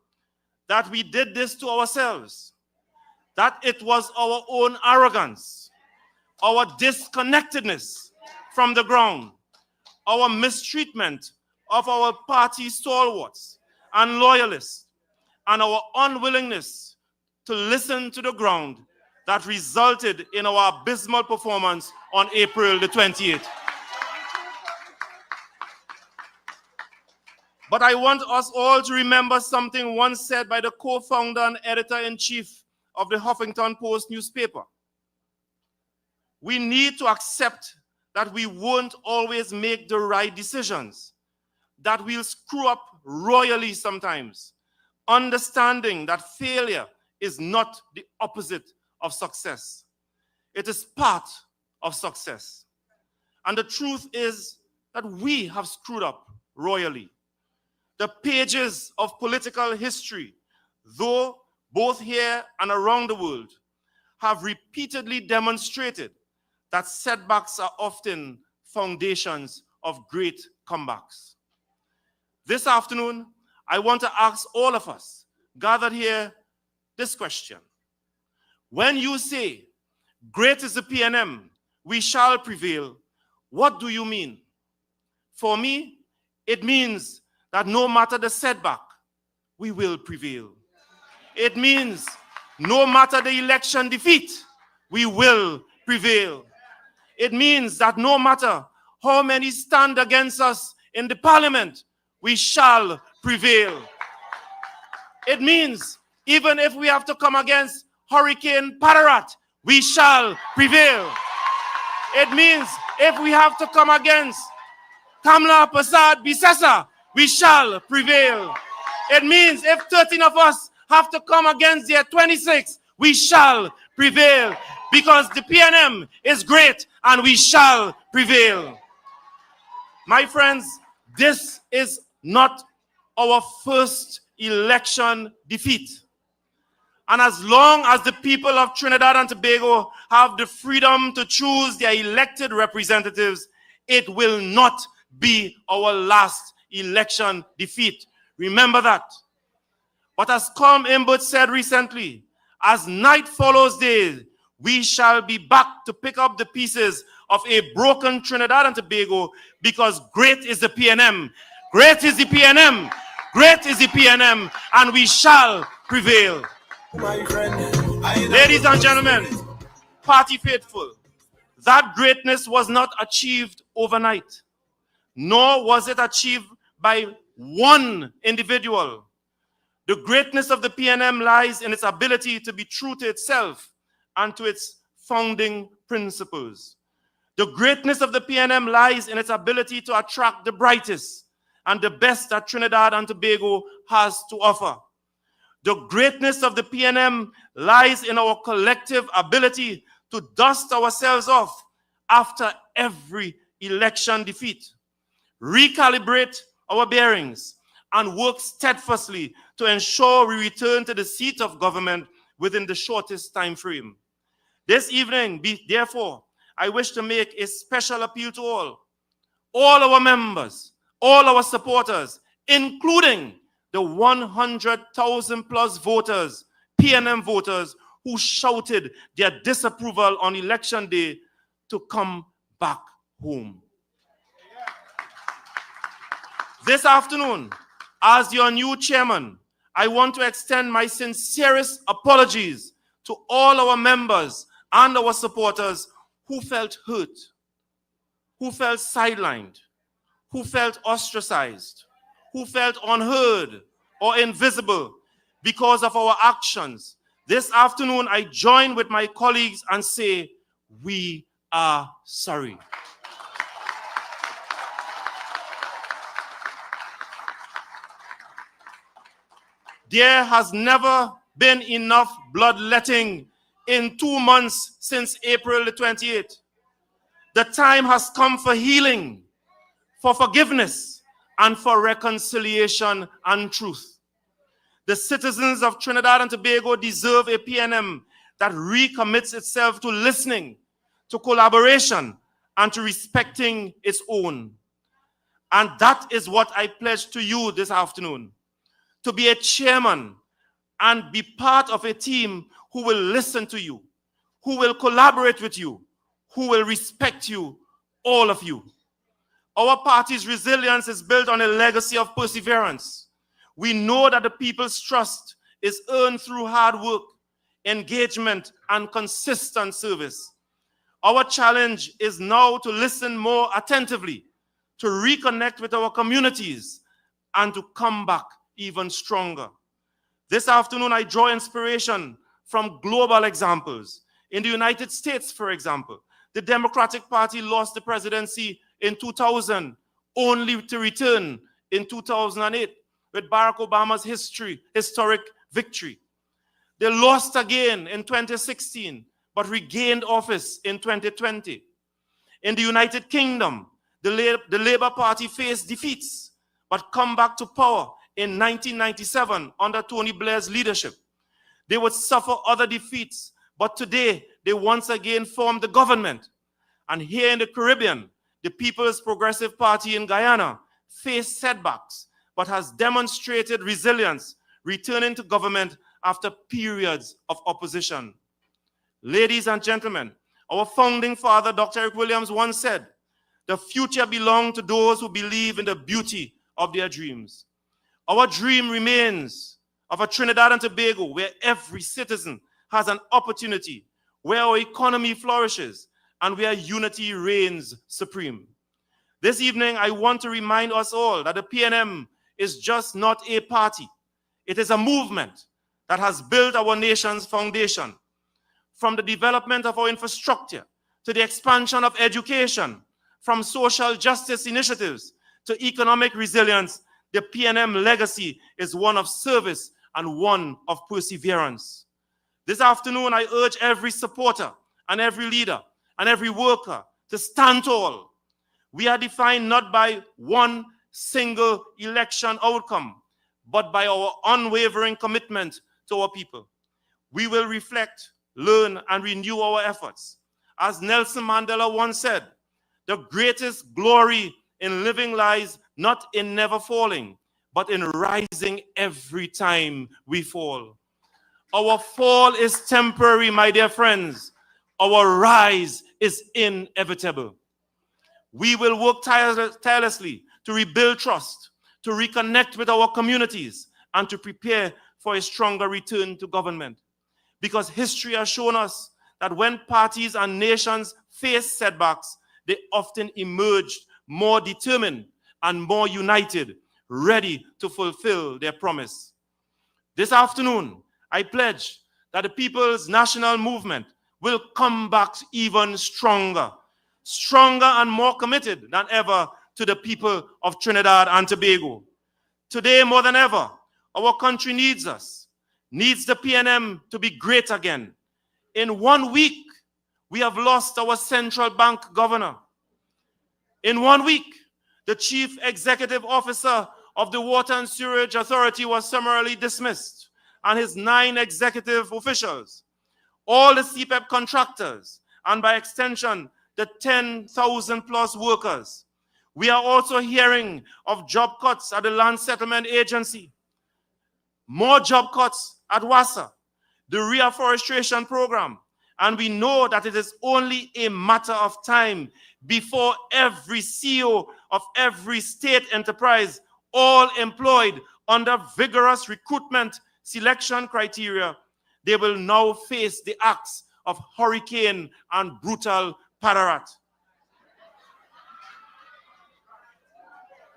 S11: that we did this to ourselves, that it was our own arrogance, our disconnectedness from the ground, our mistreatment of our party stalwarts and loyalists, and our unwillingness to listen to the ground that resulted in our abysmal performance on April the 28th. But I want us all to remember something once said by the co-founder and editor-in-chief of the Huffington Post newspaper. We need to accept that we won't always make the right decisions, that we'll screw up royally sometimes, understanding that failure is not the opposite of success. It is part of success. And the truth is that we have screwed up royally. The pages of political history, though both here and around the world, have repeatedly demonstrated that setbacks are often foundations of great comebacks. This afternoon, I want to ask all of us gathered here this question. When you say, great is the PNM, we shall prevail, what do you mean? For me, it means that no matter the setback, we will prevail. It means no matter the election defeat, we will prevail. It means that no matter how many stand against us in the parliament, we shall prevail. It means even if we have to come against Hurricane Padarat, we shall prevail. It means if we have to come against Kamla Prasad Bisesa, we shall prevail. It means if 13 of us have to come against their 26, we shall prevail. Because the PNM is great and we shall prevail. My friends, this is not our first election defeat. And as long as the people of Trinidad and Tobago have the freedom to choose their elected representatives, it will not be our last election defeat. Remember that. But as Colm Imbert said recently, as night follows day, we shall be back to pick up the pieces of a broken Trinidad and Tobago, because great is the PNM. Great is the PNM. Great is the PNM, and we shall prevail. Ladies and gentlemen, party faithful, that greatness was not achieved overnight, nor was it achieved by one individual. The greatness of the PNM lies in its ability to be true to itself and to its founding principles. The greatness of the PNM lies in its ability to attract the brightest and the best that Trinidad and Tobago has to offer. The greatness of the PNM lies in our collective ability to dust ourselves off after every election defeat, recalibrate our bearings, and work steadfastly to ensure we return to the seat of government within the shortest time frame. This evening, therefore, I wish to make a special appeal to all our members, all our supporters, including the 100,000 plus voters, PNM voters, who shouted their disapproval on election day, to come back home. This afternoon, as your new chairman, I want to extend my sincerest apologies to all our members and our supporters who felt hurt, who felt sidelined, who felt ostracized, who felt unheard or invisible because of our actions. This afternoon, I join with my colleagues and say, we are sorry. There has never been enough bloodletting in 2 months since April the 28th. The time has come for healing, for forgiveness, and for reconciliation and truth. The citizens of Trinidad and Tobago deserve a PNM that recommits itself to listening, to collaboration, and to respecting its own. And that is what I pledge to you this afternoon, to be a chairman and be part of a team who will listen to you, who will collaborate with you, who will respect you, all of you. Our party's resilience is built on a legacy of perseverance. We know that the people's trust is earned through hard work, engagement, and consistent service. Our challenge is now to listen more attentively, to reconnect with our communities, and to come back even stronger. This afternoon, I draw inspiration from global examples. In the United States, for example, the Democratic Party lost the presidency in 2000, only to return in 2008 with Barack Obama's historic victory. They lost again in 2016, but regained office in 2020. In the United Kingdom, the Labour Party faced defeats, but come back to power in 1997 under Tony Blair's leadership. They would suffer other defeats, but today they once again formed the government. And here in the Caribbean, the People's Progressive Party in Guyana faced setbacks, but has demonstrated resilience, returning to government after periods of opposition. Ladies and gentlemen, our founding father, Dr. Eric Williams, once said, "The future belongs to those who believe in the beauty of their dreams." Our dream remains of a Trinidad and Tobago where every citizen has an opportunity, where our economy flourishes, and where unity reigns supreme. This evening, I want to remind us all that the PNM is just not a party. It is a movement that has built our nation's foundation. From the development of our infrastructure to the expansion of education, from social justice initiatives to economic resilience, the PNM legacy is one of service and one of perseverance. This afternoon, I urge every supporter and every leader and every worker to stand tall. We are defined not by one single election outcome, but by our unwavering commitment to our people. We will reflect, learn, and renew our efforts. As Nelson Mandela once said, the greatest glory in living lies not in never falling, but in rising every time we fall. Our fall is temporary, my dear friends. Our rise is inevitable. We will work tirelessly to rebuild trust, to reconnect with our communities, and to prepare for a stronger return to government. Because history has shown us that when parties and nations face setbacks, they often emerged more determined and more united, ready to fulfill their promise. This afternoon, I pledge that the People's National Movement will come back even stronger, stronger and more committed than ever to the people of Trinidad and Tobago. Today, more than ever, our country needs us. needs the PNM to be great again. In 1 week, we have lost our central bank governor. In 1 week, the chief executive officer of the Water and Sewerage Authority was summarily dismissed, and his 9 executive officials, all the CPEP contractors, and by extension, the 10,000 plus workers. We are also hearing of job cuts at the Land Settlement Agency, more job cuts at WASA, the reforestation program, and we know that it is only a matter of time before every CEO of every state enterprise, all employed under vigorous recruitment selection criteria, they will now face the acts of hurricane and brutal Padarat.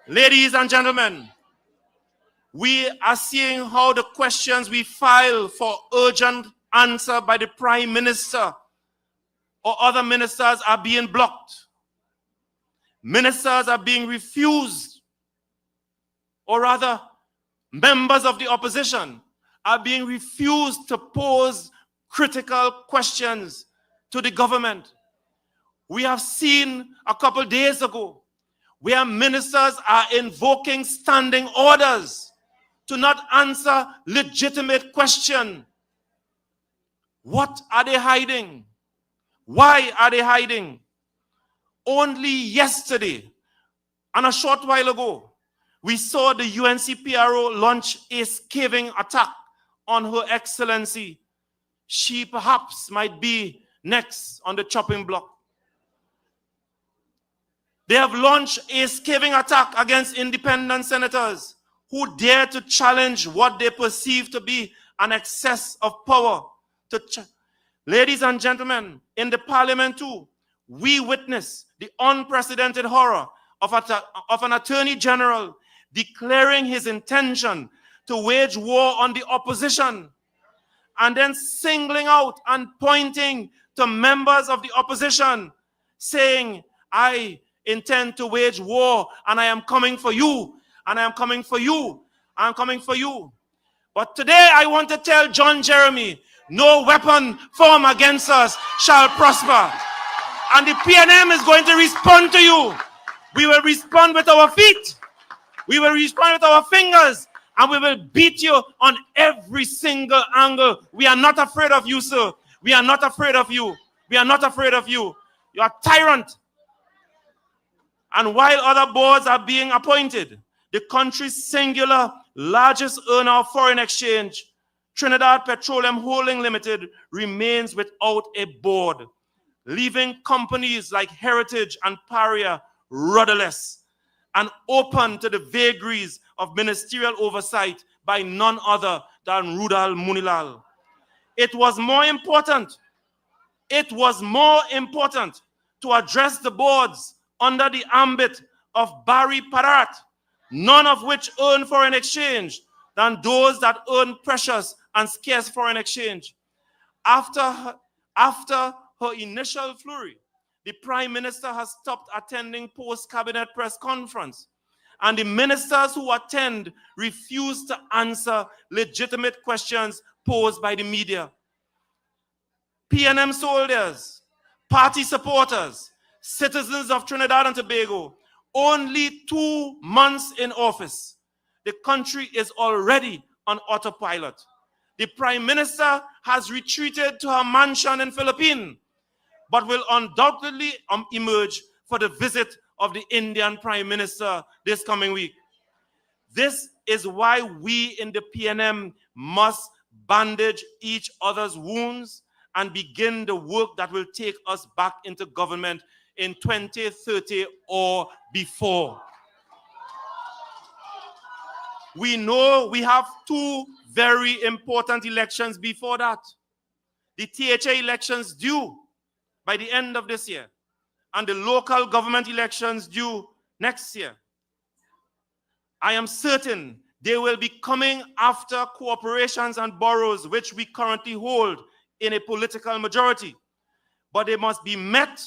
S11: Ladies and gentlemen, we are seeing how the questions we file for urgent answer by the Prime Minister or other ministers are being blocked. Ministers are being refused, or rather, members of the opposition are being refused to pose critical questions to the government. We have seen a couple days ago where ministers are invoking standing orders to not answer legitimate questions. What are they hiding? Why are they hiding? Only yesterday and a short while ago, we saw the UNCPRO launch a scathing attack on Her Excellency. She perhaps might be next on the chopping block. They have launched a scathing attack against independent senators who dare to challenge what they perceive to be an excess of power. Ladies and gentlemen, in the parliament too, we witness the unprecedented horror of an attorney general declaring his intention to wage war on the opposition, and then singling out and pointing to members of the opposition, saying, I intend to wage war, and I am coming for you, and I am coming for you, I am coming for you. But today I want to tell John Jeremy, no weapon formed against us shall prosper. And the PNM is going to respond to you. We will respond with our feet. We will respond with our fingers. And we will beat you on every single angle. We are not afraid of you, sir. We are not afraid of you. We are not afraid of you. You are a tyrant. And while other boards are being appointed, the country's singular largest earner of foreign exchange, Trinidad Petroleum Holding Limited, remains without a board, leaving companies like Heritage and Paria rudderless and open to the vagaries of ministerial oversight by none other than Rudal Munilal. It was more important to address the boards under the ambit of Barry Padarat, none of which earn foreign exchange, than those that earn precious and scarce foreign exchange. After her initial flurry, the Prime Minister has stopped attending post-cabinet press conference, and the ministers who attend refuse to answer legitimate questions posed by the media. PNM soldiers, party supporters, citizens of Trinidad and Tobago, only 2 months in office, the country is already on autopilot. The Prime Minister has retreated to her mansion in Philippines, but will undoubtedly emerge for the visit of the Indian Prime Minister this coming week. This is why we in the PNM must bandage each other's wounds and begin the work that will take us back into government in 2030 or before. We know we have 2 very important elections before that. The THA elections due by the end of this year, and the local government elections due next year. I am certain they will be coming after corporations and boroughs which we currently hold in a political majority, but they must be met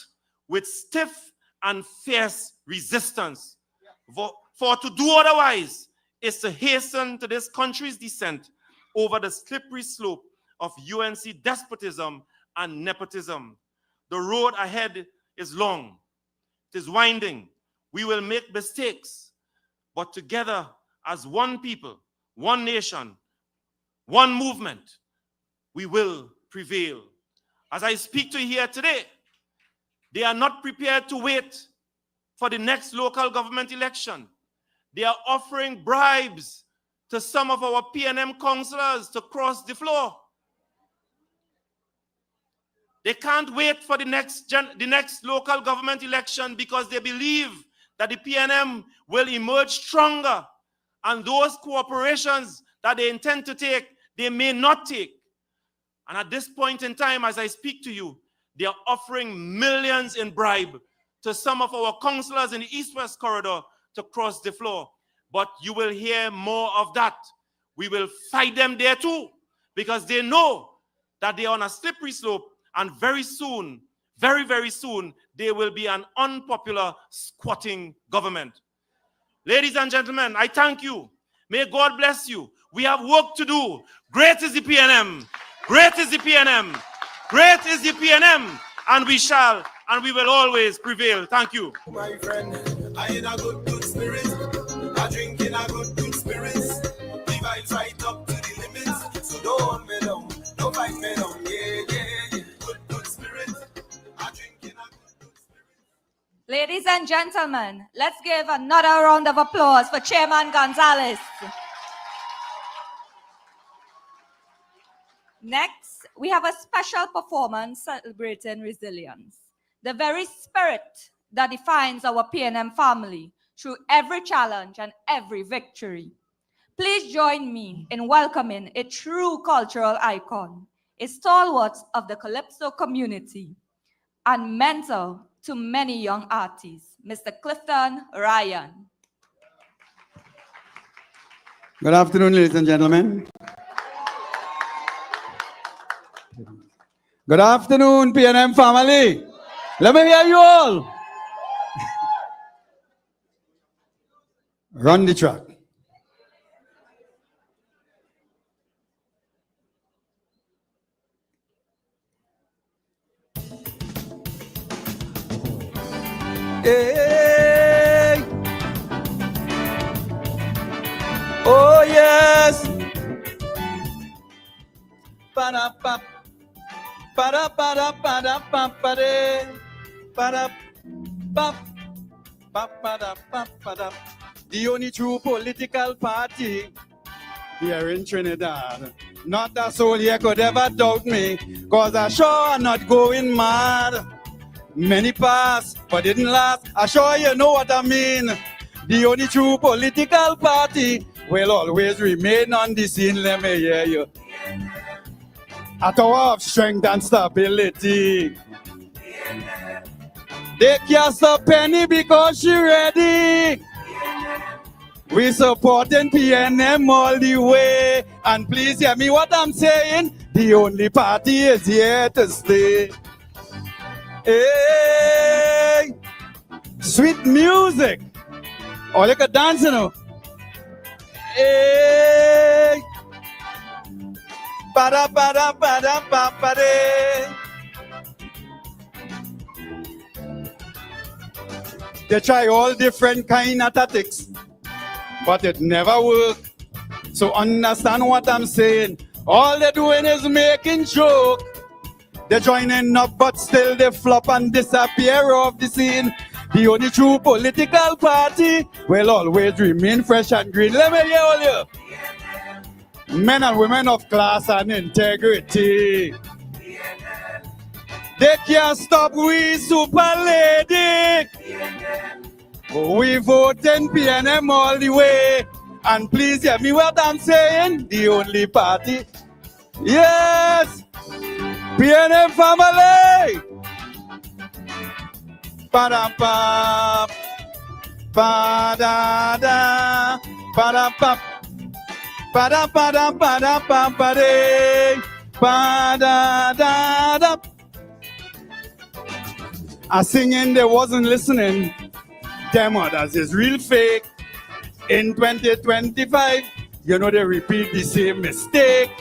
S11: with stiff and fierce resistance. For to do otherwise is to hasten to this country's descent over the slippery slope of UNC despotism and nepotism. The road ahead is long. It is winding. We will make mistakes, but together as one people, one nation, one movement, we will prevail. As I speak to you here today, they are not prepared to wait for the next local government election. They are offering bribes to some of our PNM councillors to cross the floor. They can't wait for the next local government election because they believe that the PNM will emerge stronger, and those cooperations that they intend to take, they may not take. And at this point in time, as I speak to you, they are offering millions in bribe to some of our councillors in the East-West corridor to cross the floor. But you will hear more of that. We will fight them there too, because they know that they are on a slippery slope, and very soon, very, very soon, there will be an unpopular squatting government. Ladies and gentlemen, I thank you. May God bless you. We have work to do. Great is the PNM. Great is the PNM. Great is the PNM. And we shall, and we will always prevail. Thank you.
S12: My friend, I in a good spirit. I drink in a good spirit. The vibes right up to the limits. So don't hold me down. Don't fight me down. Yeah. Good spirit. I drink in a good spirit.
S8: Ladies and gentlemen, let's give another round of applause for Chairman Gonzalez. Next, we have a special performance celebrating resilience, the very spirit that defines our PNM family through every challenge and every victory. Please join me in welcoming a true cultural icon, a stalwart of the Calypso community, and mentor to many young artists, Mr. Clifton Ryan.
S14: Good afternoon, ladies and gentlemen. Good afternoon, PNM family. Let me hear you all. Run the track. Hey. Oh yes. Ba-da-ba. Ba-da-ba-da-ba-da-ba-ba-de. Ba-da-ba-ba-ba-da-ba-ba-da. The only true political party here in Trinidad. Not a soul here could ever doubt me, cause I sure am not going mad. Many passed, but didn't last. I sure you know what I mean. The only true political party will always remain on the scene. Let me hear you. A tower of strength and stability. They cast a penny because she ready. We supporting PNM all the way. And please hear me what I'm saying. The only party is here to stay. Hey, sweet music. Or you could dance, you know. Hey, para para para para para. They try all different kind of tactics, but it never works. So understand what I'm saying. All they're doing is making joke. They're joining up, but still they flop and disappear off the scene. The only true political party will always remain fresh and green. Let me hear all you. Men and women of class and integrity. They can't stop we super lady. We vote in PNM all the way. And please hear me what I'm saying. The only party. Yes. PNM family. Ba-da-ba. Ba-da-da. Ba-da-ba. Ba-da-ba-da-ba-da-ba-ba-de. Ba-da-da-da. I singing, they wasn't listening. Them others is real fake. In 2025, You know, they repeat the same mistake.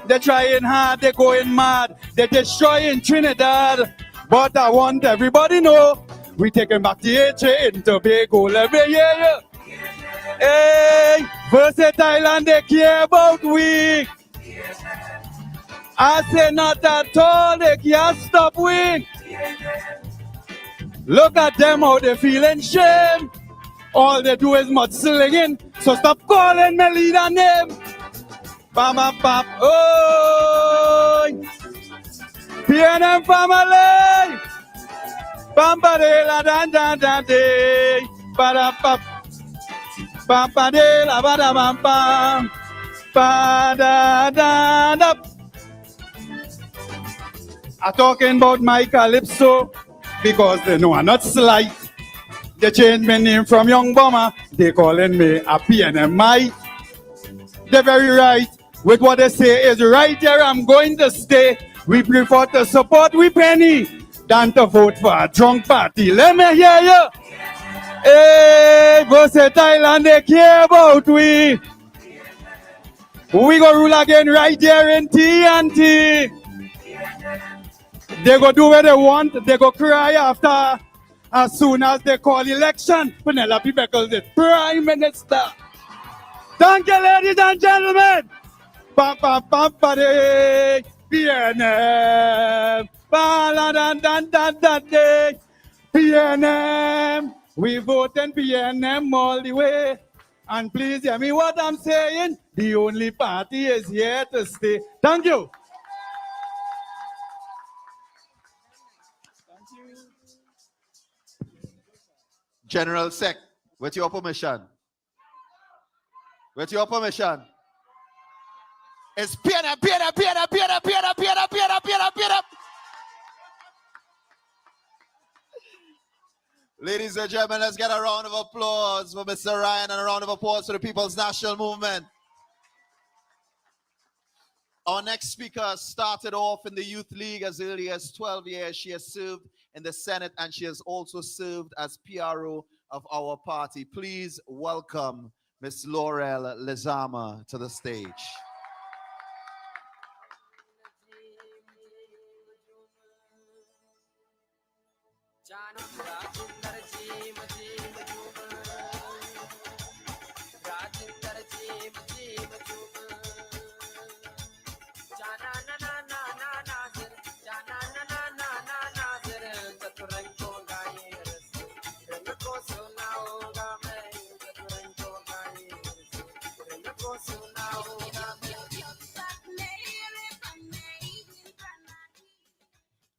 S14: They're trying hard, they're going mad, they're destroying Trinidad. But I want everybody know, we taking back the HA in Tobago every year. Hey, versatile and they care about we. I say not at all, they can't stop we. Look at them, how they feeling shame. All they do is mudslinging, so stop calling me leader name. Bam, bam, bam, oh, PNM family. Bam, ba, de, la, dan, dan, dan, de. Ba, da, ba, bam, ba, de, la, ba, da, bam, bam. Ba, da, da, da. I'm talking about my calypso because they know I'm not slight. They changed my name from Young Bomber. They calling me a PNM Mike. They're very right. With what they say is right there, I'm going to stay. We prefer to support we penny than to vote for a drunk party. Let me hear you. Hey, versatile and they care about we. We go rule again right there in TNT. They go do what they want. They go cry after. As soon as they call election, Penelope Beckles is Prime Minister. Thank you, ladies and gentlemen. Pam, pam, pam, pam, PNM. PNM. We vote in PNM all the way. And please hear me what I'm saying. The only party is here to stay. Thank you.
S10: General Sec, with your permission. With your permission. It's PNM, PNM, PNM, PNM, PNM, PNM, PNM, PNM, PNM. Ladies and gentlemen, let's get a round of applause for Mr. Ryan and a round of applause for the People's National Movement. Our next speaker started off in the Youth League as early as 12 years. She has served in the Senate and she has also served as PRO of our party. Please welcome Ms. Laurel Lezama to the stage.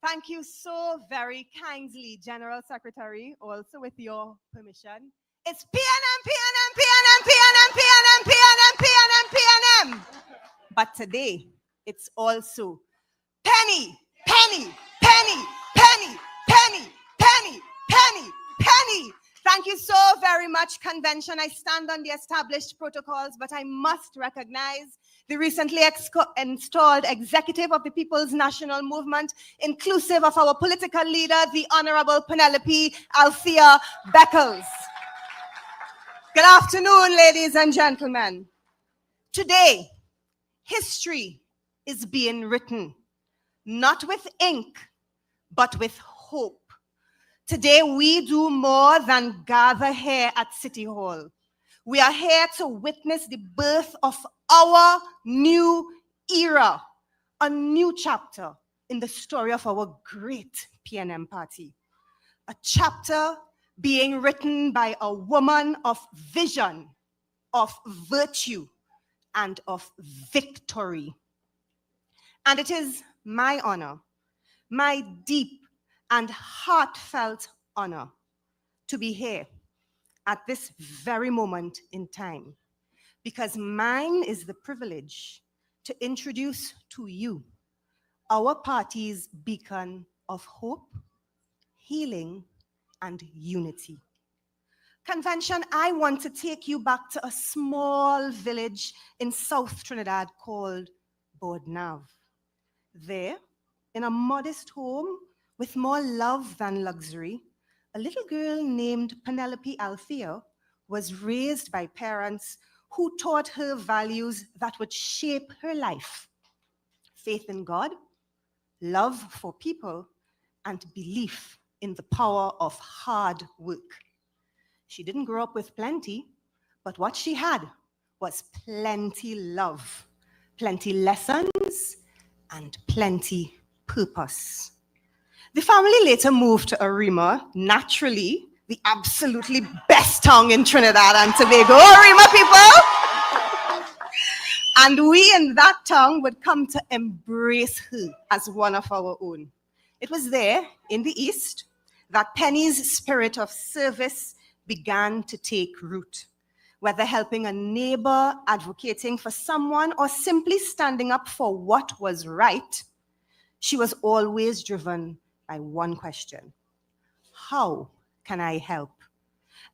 S15: Thank you so very kindly, General Secretary, also with your permission. It's PNM, PNM, PNM, PNM, PNM, PNM, PNM, PNM. But today, it's also penny, penny, penny, penny, penny, penny, penny, penny. Thank you so very much, Convention. I stand on the established protocols, but I must recognize the recently installed executive of the People's National Movement, inclusive of our political leader, the Honorable Penelope Althea Beckles. Good afternoon, ladies and gentlemen. Today, history is being written, not with ink, but with hope. Today, we do more than gather here at City Hall. We are here to witness the birth of our new era, a new chapter in the story of our great PNM party. A chapter being written by a woman of vision, of virtue, and of victory. And it is my honor, my deep and heartfelt honor to be here at this very moment in time, because mine is the privilege to introduce to you our party's beacon of hope, healing, and unity. Convention, I want to take you back to a small village in South Trinidad called Bodnav. There, in a modest home with more love than luxury, a little girl named Penelope Althea was raised by parents who taught her values that would shape her life: faith in God, love for people, and belief in the power of hard work. She didn't grow up with plenty, but what she had was plenty love, plenty lessons, and plenty purpose. The family later moved to Arima, naturally the absolutely best town in Trinidad and Tobago. Arima people! And we in that town would come to embrace her as one of our own. It was there, in the East, that Penny's spirit of service began to take root. Whether helping a neighbor, advocating for someone, or simply standing up for what was right, she was always driven by one question: how can I help?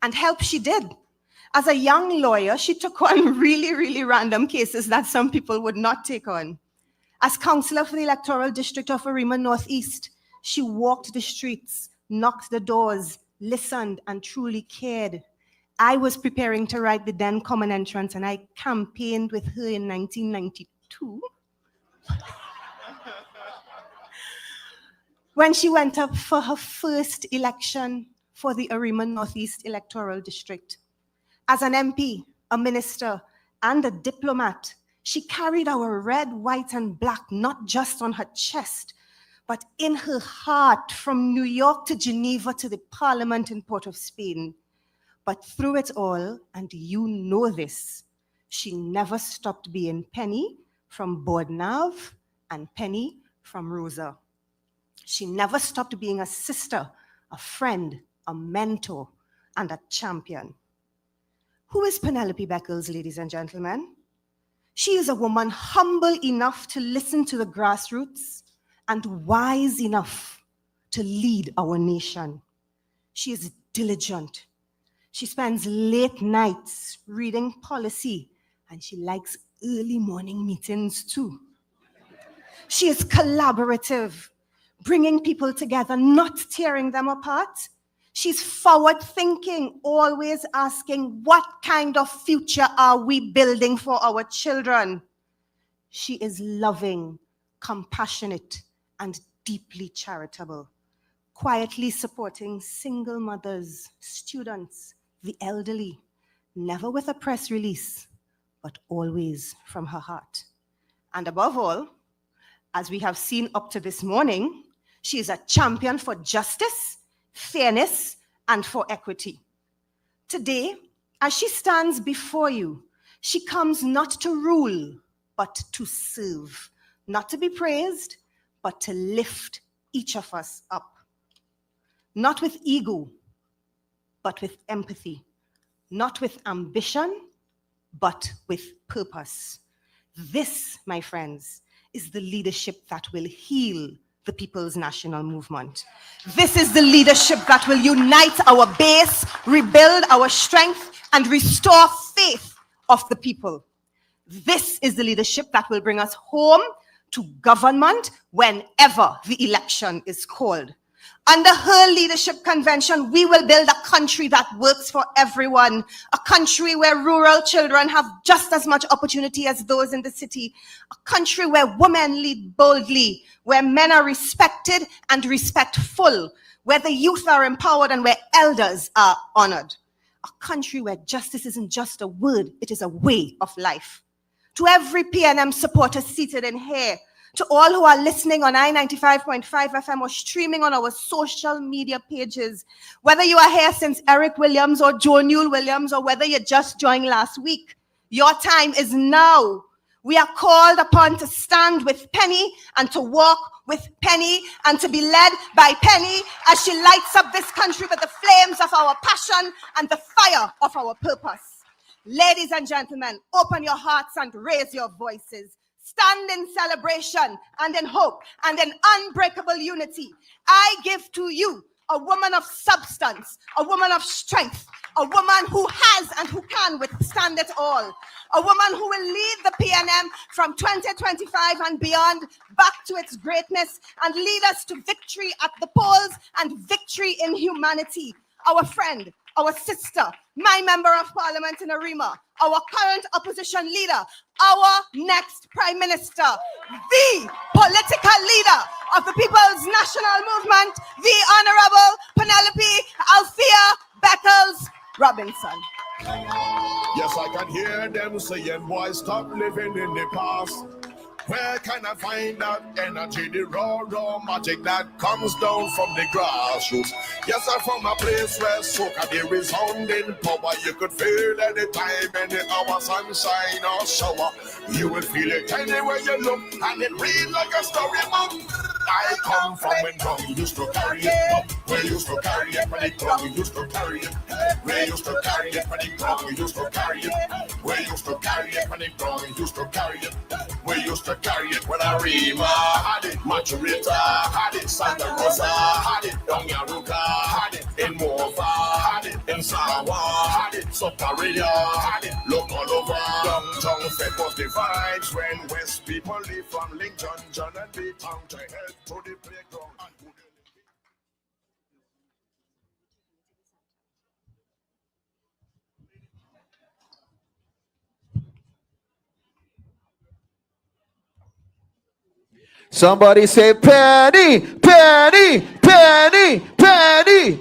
S15: And help she did. As a young lawyer, she took on really random cases that some people would not take on. As councillor for the electoral district of Arima Northeast, she walked the streets, knocked the doors, listened, and truly cared. I was preparing to write the then common entrance, and I campaigned with her in 1992. When she went up for her first election for the Arima Northeast electoral district. As an MP, a minister, and a diplomat, she carried our red, white, and black not just on her chest, but in her heart, from New York to Geneva to the Parliament in Port of Spain. But through it all, and you know this, she never stopped being Penny from Bodnav and Penny from Rosa. She never stopped being a sister, a friend, a mentor, and a champion. Who is Penelope Beckles, ladies and gentlemen? She is a woman humble enough to listen to the grassroots and wise enough to lead our nation. She is diligent. She spends late nights reading policy, and she likes early morning meetings too. She is collaborative, bringing people together, not tearing them apart. She's forward-thinking, always asking, what kind of future are we building for our children? She is loving, compassionate, and deeply charitable, quietly supporting single mothers, students, the elderly, never with a press release, but always from her heart. And above all, as we have seen up to this morning, she is a champion for justice, fairness, and for equity. Today, as she stands before you, she comes not to rule, but to serve, not to be praised, but to lift each of us up. Not with ego, but with empathy. Not with ambition, but with purpose. This, my friends, is the leadership that will heal the People's National Movement. This is the leadership that will unite our base, rebuild our strength, and restore faith of the people. This is the leadership that will bring us home to government whenever the election is called. Under her leadership convention, we will build a country that works for everyone, a country where rural children have just as much opportunity as those in the city, a country where women lead boldly, where men are respected and respectful, where the youth are empowered and where elders are honored, a country where justice isn't just a word, it is a way of life. To every PNM supporter seated in here, to all who are listening on I-95.5 FM or streaming on our social media pages, whether you are here since Eric Williams or Joe Newell Williams, or whether you just joined last week, your time is now. We are called upon to stand with Penny and to walk with Penny and to be led by Penny as she lights up this country with the flames of our passion and the fire of our purpose. Ladies and gentlemen, open your hearts and raise your voices. Stand in celebration and in hope and in unbreakable unity. I give to you a woman of substance, a woman of strength, a woman who has and who can withstand it all, a woman who will lead the PNM from 2025 and beyond back to its greatness and lead us to victory at the polls and victory in humanity. Our friend, our sister, my member of parliament in Arima, our current opposition leader, our next prime minister, the political leader of the People's National Movement, the Honorable Penelope Althea Beckles Robinson.
S12: Yes, I can hear them saying, boy, stop living in the past. Where can I find that energy, the raw magic that comes down from the grassroots? Yes, I'm from a place where soca there resounding power. You could feel any time, any hour, sunshine or shower. You will feel it anywhere you look, and it read like a storybook. I come from when drum used to carry it. We used to carry it when the drum used to carry it. We used to carry it when the drum used to carry it. We used to carry it when the drum used to carry it. We used to carry it when Arima had it, Maturita had it, Santa Rosa had it, Dongaruka had it, in Mova had it, in Sawa had it, Soparia had it, look all over. Downtown Fed was the vibes when West people live from Lincoln, John and B Town to head to the playground.
S10: Somebody say penny, penny, penny, penny.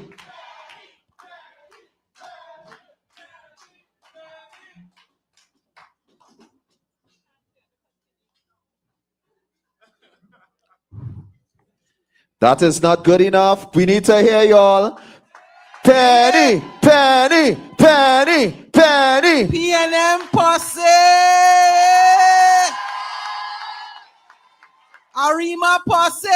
S10: That is not good enough. We need to hear y'all. Penny, penny, penny, penny.
S16: PNM posse. Arima posse.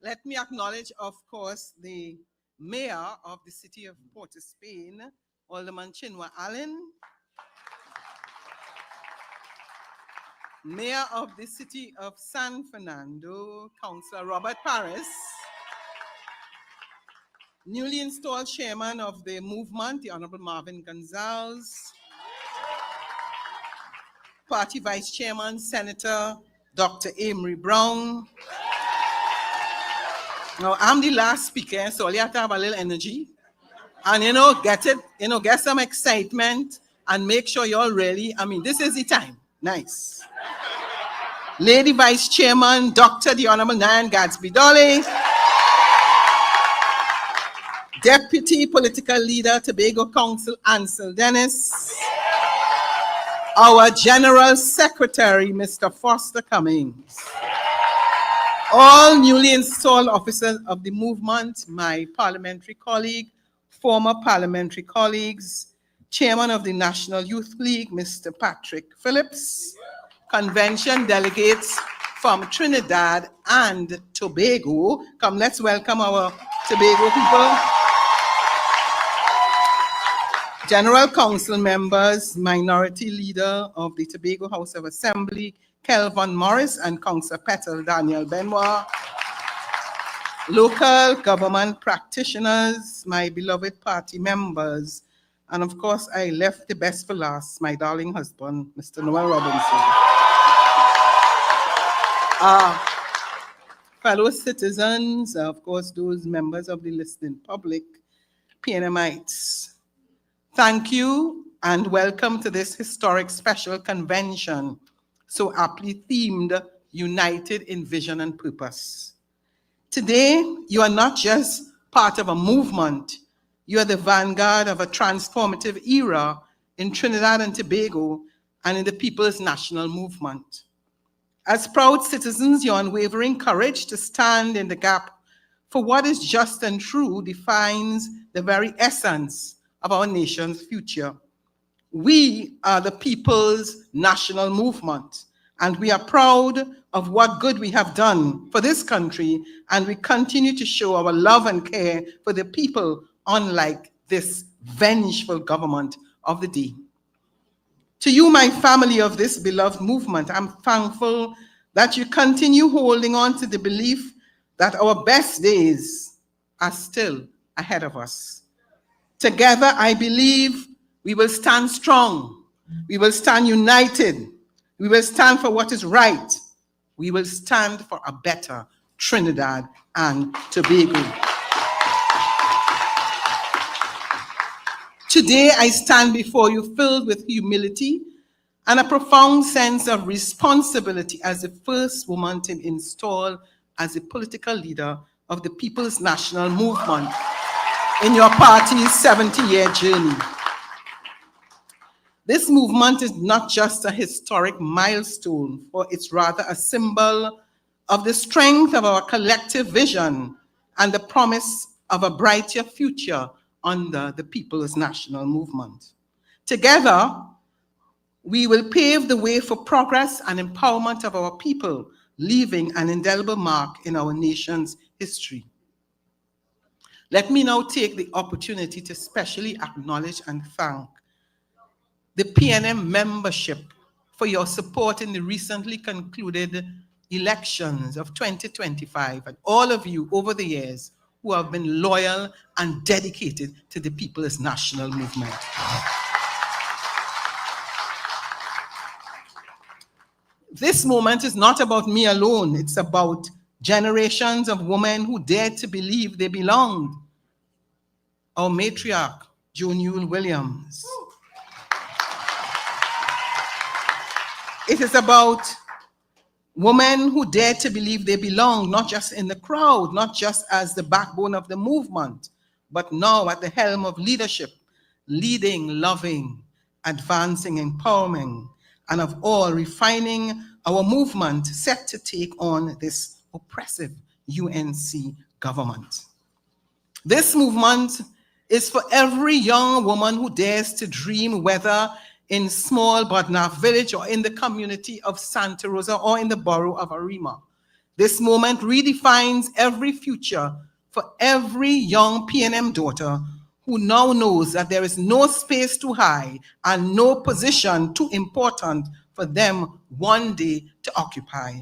S16: Let me acknowledge, of course, the mayor of the city of Port of Spain, Alderman Chinua Allen. Mayor of the city of San Fernando, Councillor Robert Paris. Newly installed chairman of the movement, the Honorable Marvin Gonzalez. Party Vice Chairman, Senator Dr. Amory Brown. Now, I'm the last speaker, so you have to have a little energy. And, get some excitement and make sure you're really, this is the time. Nice. Lady Vice Chairman, Dr. the Honorable Nyan Gadsby Dolly. Deputy Political Leader, Tobago Council, Ansel Dennis. Our General Secretary, Mr. Foster Cummings. All newly installed officers of the movement, my parliamentary colleague, former parliamentary colleagues, Chairman of the National Youth League, Mr. Patrick Phillips, convention delegates from Trinidad and Tobago. Come, let's welcome our Tobago people. General Council members, Minority Leader of the Tobago House of Assembly, Kelvin Morris, and Councillor Petal Daniel Benoit. Local government practitioners, my beloved party members, and of course, I left the best for last, my darling husband, Mr. Noel Robinson. Fellow citizens, of course, those members of the listening public, PNMites, thank you and welcome to this historic special convention, so aptly themed, United in Vision and Purpose. Today, you are not just part of a movement, you are the vanguard of a transformative era in Trinidad and Tobago and in the People's National Movement. As proud citizens, your unwavering courage to stand in the gap for what is just and true defines the very essence of our nation's future. We are the People's National Movement, and we are proud of what good we have done for this country, and we continue to show our love and care for the people, unlike this vengeful government of the day. To you, my family of this beloved movement, I'm thankful that you continue holding on to the belief that our best days are still ahead of us. Together, I believe we will stand strong, we will stand united, we will stand for what is right, we will stand for a better Trinidad and Tobago. Today, I stand before you filled with humility and a profound sense of responsibility as the first woman to be installed as the political leader of the People's National Movement in your party's 70-year journey. This movement is not just a historic milestone, for it's rather a symbol of the strength of our collective vision and the promise of a brighter future under the People's National Movement. Together, we will pave the way for progress and empowerment of our people, leaving an indelible mark in our nation's history. Let me now take the opportunity to specially acknowledge and thank the PNM membership for your support in the recently concluded elections of 2025, and all of you over the years who have been loyal and dedicated to the People's National Movement. This moment is not about me alone. It's about generations of women who dared to believe they belonged. Our matriarch, Joan Yule Williams. It is about women who dared to believe they belonged, not just in the crowd, not just as the backbone of the movement, but now at the helm of leadership, leading, loving, advancing, empowering, and of all, refining our movement set to take on this oppressive UNC government. This movement is for every young woman who dares to dream, whether in small Bodnar village or in the community of Santa Rosa or in the borough of Arima. This moment redefines every future for every young PNM daughter who now knows that there is no space too high and no position too important for them one day to occupy.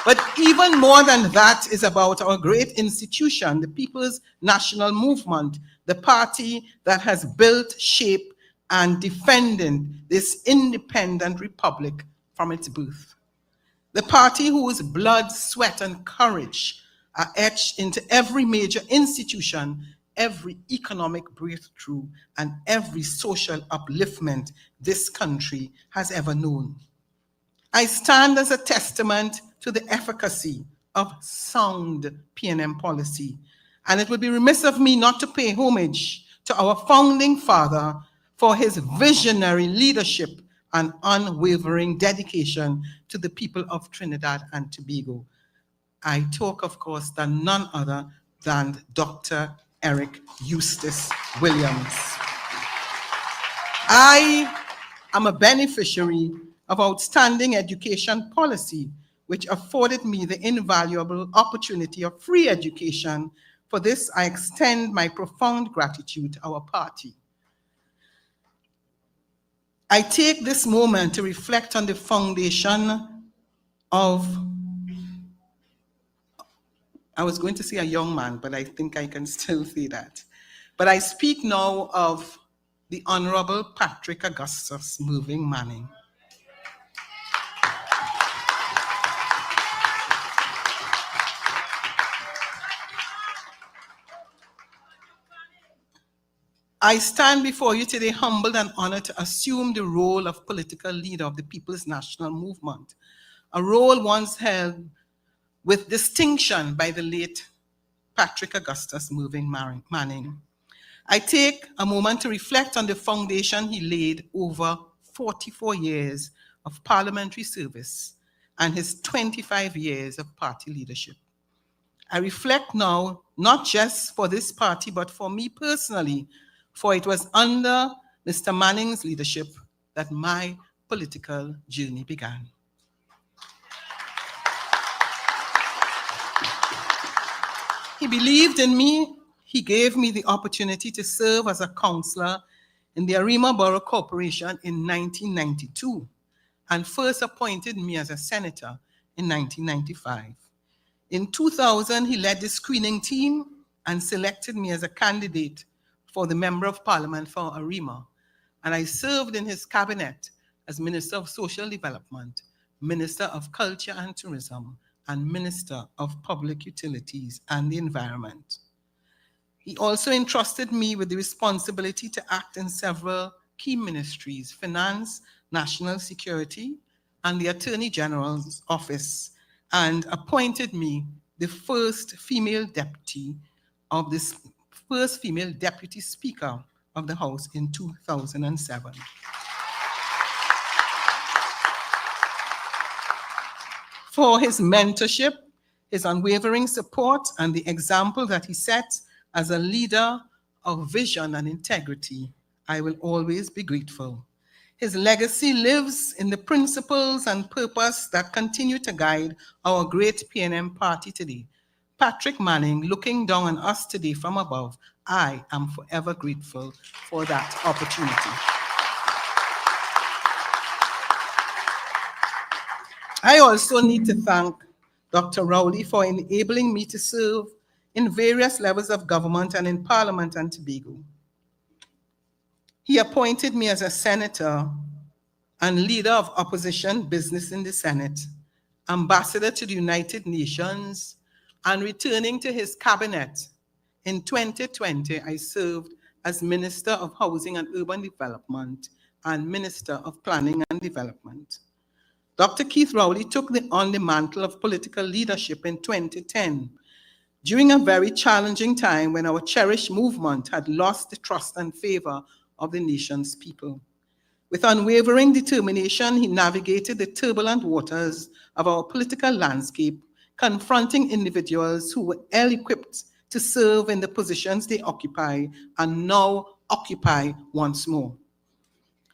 S16: But even more than that is about our great institution, the People's National Movement, the party that has built, shaped, and defended this independent republic from its birth. The party whose blood, sweat, and courage are etched into every major institution, every economic breakthrough, and every social upliftment this country has ever known. I stand as a testament to the efficacy of sound PNM policy, and it would be remiss of me not to pay homage to our founding father for his visionary leadership and unwavering dedication to the people of Trinidad and Tobago. I talk, of course, than none other than Dr. Eric Eustace Williams. I am a beneficiary of outstanding education policy, which afforded me the invaluable opportunity of free education. For this, I extend my profound gratitude to our party. I take this moment to reflect on the foundation of, I was going to say a young man, but I think I can still say that. But I speak now of the Honorable Patrick Augustus Moving Manning. I stand before you today humbled and honored to assume the role of political leader of the People's National Movement, a role once held with distinction by the late Patrick Augustus Moving Manning. I take a moment to reflect on the foundation he laid over 44 years of parliamentary service and his 25 years of party leadership. I reflect now, not just for this party, but for me personally, for it was under Mr. Manning's leadership that my political journey began. He believed in me. He gave me the opportunity to serve as a councillor in the Arima Borough Corporation in 1992 and first appointed me as a senator in 1995. In 2000, he led the screening team and selected me as a candidate for the Member of Parliament for Arima, and I served in his cabinet as Minister of Social Development, Minister of Culture and Tourism, and Minister of Public Utilities and the Environment. He also entrusted me with the responsibility to act in several key ministries: Finance, National Security, and the Attorney General's Office, and appointed me the first female deputy Speaker of the House in 2007. For his mentorship, his unwavering support, and the example that he set as a leader of vision and integrity, I will always be grateful. His legacy lives in the principles and purpose that continue to guide our great PNM party today. Patrick Manning, looking down on us today from above, I am forever grateful for that opportunity. I also need to thank Dr. Rowley for enabling me to serve in various levels of government and in Parliament and Tobago. He appointed me as a senator and leader of opposition business in the Senate, ambassador to the United Nations, and returning to his cabinet. In 2020, I served as Minister of Housing and Urban Development and Minister of Planning and Development. Dr. Keith Rowley took on the mantle of political leadership in 2010, during a very challenging time when our cherished movement had lost the trust and favor of the nation's people. With unwavering determination, he navigated the turbulent waters of our political landscape, confronting individuals who were ill-equipped to serve in the positions they occupy and now occupy once more.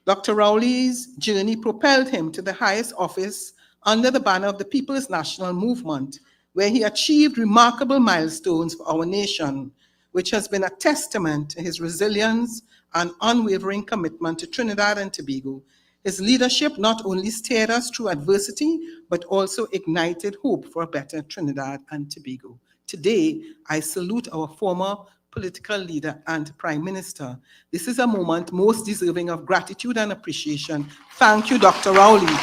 S16: Dr. Rowley's journey propelled him to the highest office under the banner of the People's National Movement, where he achieved remarkable milestones for our nation, which has been a testament to his resilience and unwavering commitment to Trinidad and Tobago. His leadership not only steered us through adversity, but also ignited hope for a better Trinidad and Tobago. Today, I salute our former political leader and Prime Minister. This is a moment most deserving of gratitude and appreciation. Thank you, Dr. Rowley,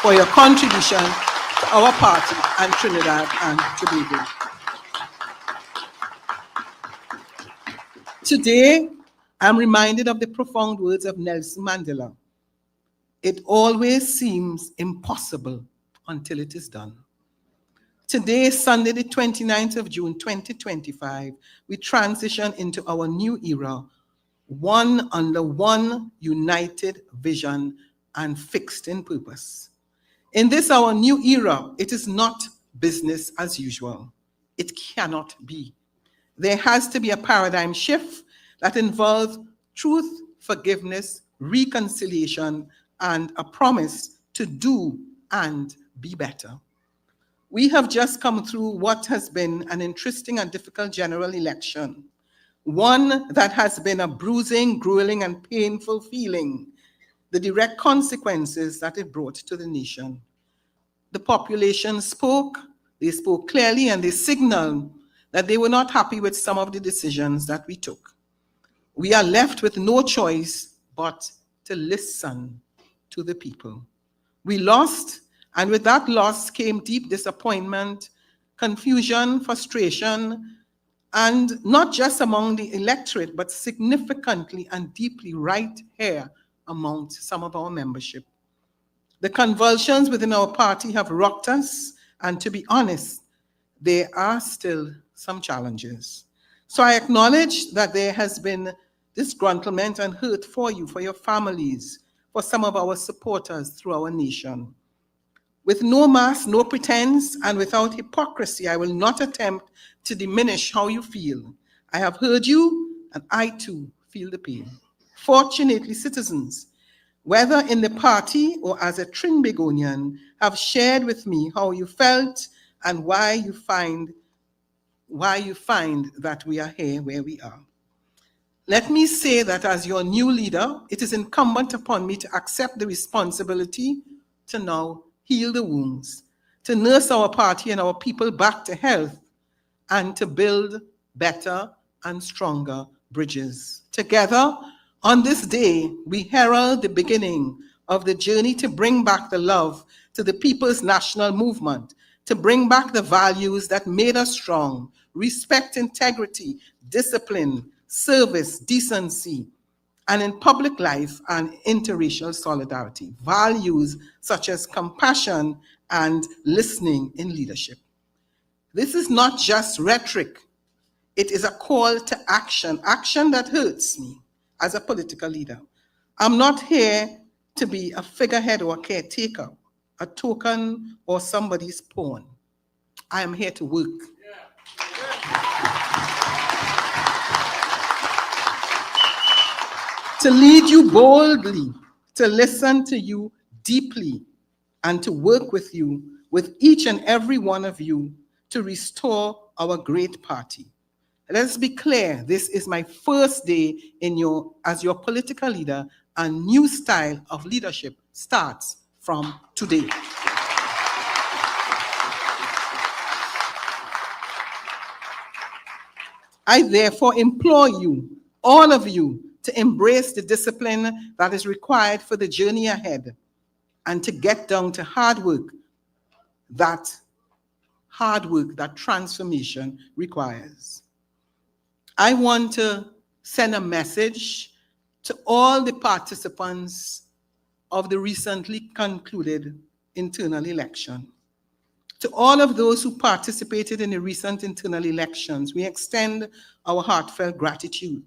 S16: for your contribution to our party and Trinidad and Tobago. Today, I'm reminded of the profound words of Nelson Mandela. It always seems impossible until it is done. Today, Sunday, the 29th of June, 2025, we transition into our new era, one under one united vision and fixed in purpose. In this, our new era, it is not business as usual. It cannot be. There has to be a paradigm shift that involves truth, forgiveness, reconciliation, and a promise to do and be better. We have just come through what has been an interesting and difficult general election, one that has been a bruising, grueling, and painful feeling, the direct consequences that it brought to the nation. The population spoke, they spoke clearly, and they signaled that they were not happy with some of the decisions that we took. We are left with no choice but to listen to the people. We lost, and with that loss came deep disappointment, confusion, frustration, and not just among the electorate, but significantly and deeply right here amongst some of our membership. The convulsions within our party have rocked us, and to be honest, there are still some challenges. So I acknowledge that there has been disgruntlement and hurt for you, for your families, for some of our supporters through our nation. With no mask, no pretense, and without hypocrisy, I will not attempt to diminish how you feel. I have heard you, and I too feel the pain. Fortunately, citizens, whether in the party or as a Trinbagonian, have shared with me how you felt and why you find that we are here where we are. Let me say that as your new leader, it is incumbent upon me to accept the responsibility to now heal the wounds, to nurse our party and our people back to health, and to build better and stronger bridges. Together, on this day, we herald the beginning of the journey to bring back the love, to to the People's National Movement to bring back the values that made us strong: respect, integrity, discipline, service, decency, and in public life and interracial solidarity. Values such as compassion and listening in leadership. This is not just rhetoric. It is a call to action, action that hurts me as a political leader. I'm not here to be a figurehead or a caretaker, a token or somebody's pawn. I am here to work. To lead you boldly, to listen to you deeply, and to work with you, with each and every one of you, to restore our great party. Let's be clear, this is my first day as your political leader. A new style of leadership starts from today. I therefore implore you, all of you, to embrace the discipline that is required for the journey ahead and to get down to hard work that transformation requires. I want to send a message to all the participants of the recently concluded internal election. To all of those who participated in the recent internal elections, we extend our heartfelt gratitude.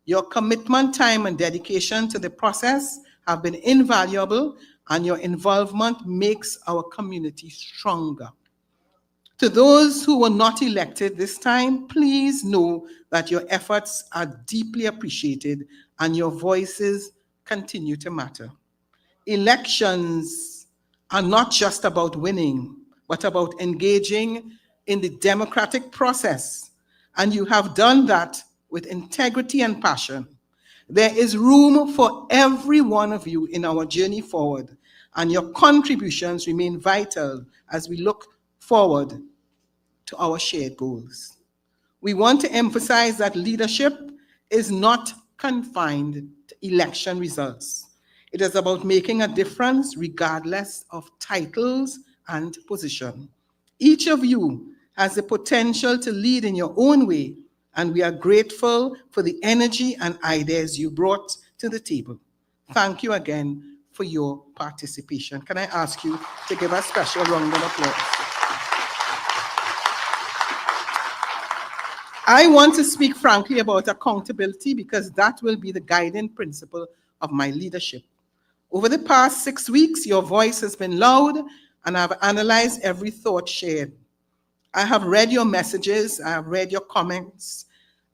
S16: Your commitment, time, and dedication to the process have been invaluable, and your involvement makes our community stronger. To those who were not elected this time, please know that your efforts are deeply appreciated and your voices continue to matter. Elections are not just about winning, but about engaging in the democratic process, and you have done that with integrity and passion. There is room for every one of you in our journey forward, and your contributions remain vital as we look forward to our shared goals. We want to emphasize that leadership is not confined to election results. It is about making a difference regardless of titles and position. Each of you has the potential to lead in your own way, and we are grateful for the energy and ideas you brought to the table. Thank you again for your participation. Can I ask you to give a special round of applause? I want to speak frankly about accountability because that will be the guiding principle of my leadership. Over the past 6 weeks, your voice has been loud, and I've analyzed every thought shared. I have read your messages, I have read your comments,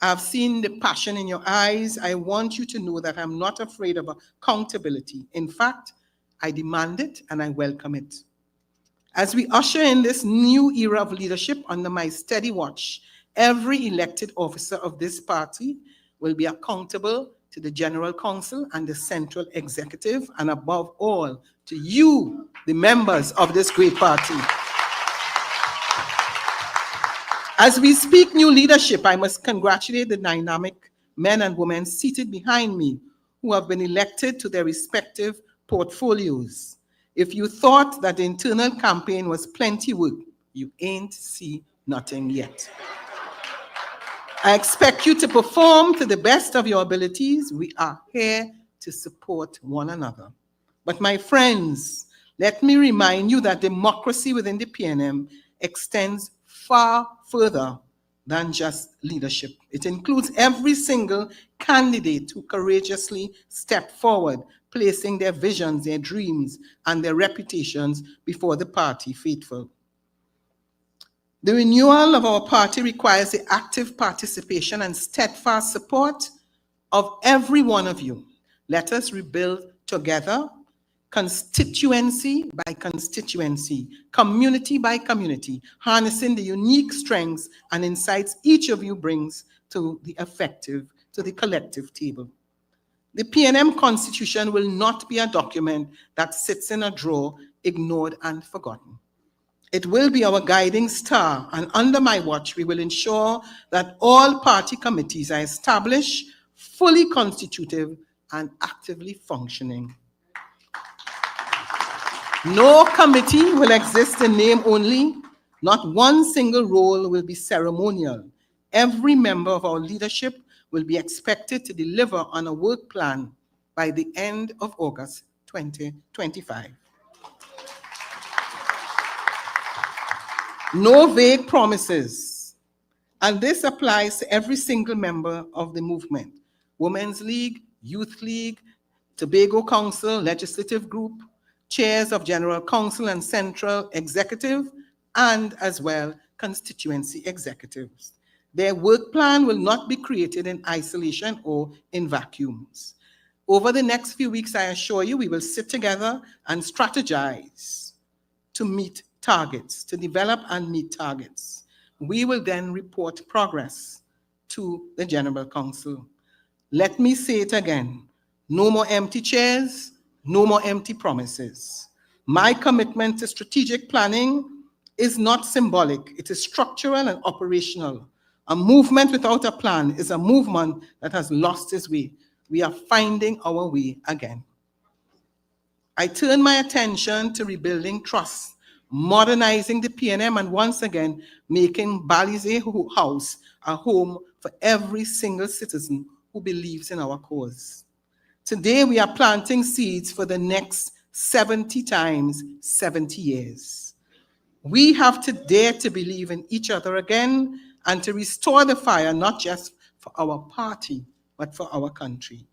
S16: I've seen the passion in your eyes. I want you to know that I'm not afraid of accountability. In fact, I demand it and I welcome it. As we usher in this new era of leadership under my steady watch, every elected officer of this party will be accountable to the General Council and the Central Executive, and above all, to you, the members of this great party. As we speak new leadership, I must congratulate the dynamic men and women seated behind me who have been elected to their respective portfolios. If you thought that the internal campaign was plenty work, you ain't see nothing yet. I expect you to perform to the best of your abilities. We are here to support one another. But my friends, let me remind you that democracy within the PNM extends far further than just leadership. It includes every single candidate who courageously stepped forward, placing their visions, their dreams, and their reputations before the party faithful. The renewal of our party requires the active participation and steadfast support of every one of you. Let us rebuild together, constituency by constituency, community by community, harnessing the unique strengths and insights each of you brings to the collective table. The PNM Constitution will not be a document that sits in a drawer, ignored and forgotten. It will be our guiding star, and under my watch, we will ensure that all party committees are established, fully constitutive, and actively functioning. No committee will exist in name only. Not one single role will be ceremonial. Every member of our leadership will be expected to deliver on a work plan by the end of August 2025. No vague promises. And this applies to every single member of the movement. Women's League, Youth League, Tobago Council, Legislative Group, chairs of General Council and Central Executive, and as well constituency executives. Their work plan will not be created in isolation or in vacuums. Over the next few weeks, I assure you, we will sit together and strategize to meet targets, to develop and meet targets. We will then report progress to the General Council. Let me say it again. No more empty chairs, no more empty promises. My commitment to strategic planning is not symbolic, it is structural and operational. A movement without a plan is a movement that has lost its way. We are finding our way again. I turn my attention to rebuilding trust, modernizing the PNM, and once again, making Balize House a home for every single citizen who believes in our cause. Today, we are planting seeds for the next 70 times 70 years. We have to dare to believe in each other again and to restore the fire, not just for our party, but for our country.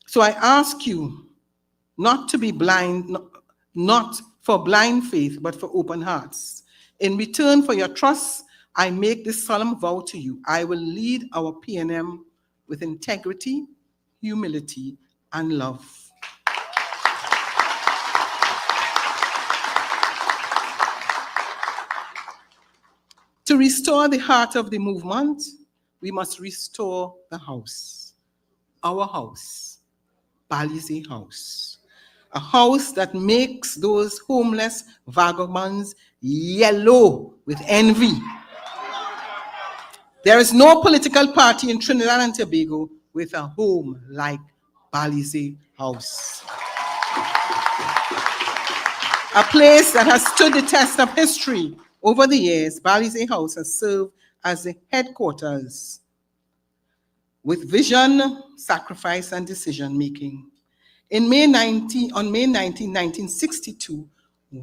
S16: So I ask you not to be blind, not for blind faith, but for open hearts. In return for your trust, I make this solemn vow to you. I will lead our PNM with integrity, humility, and love. To restore the heart of the movement, we must restore the house, our house, Balize House. A house that makes those homeless vagabonds yellow with envy. There is no political party in Trinidad and Tobago with a home like Balize House. A place that has stood the test of history. Over the years, Balize House has served as the headquarters with vision, sacrifice, and decision-making. On May 19, 1962,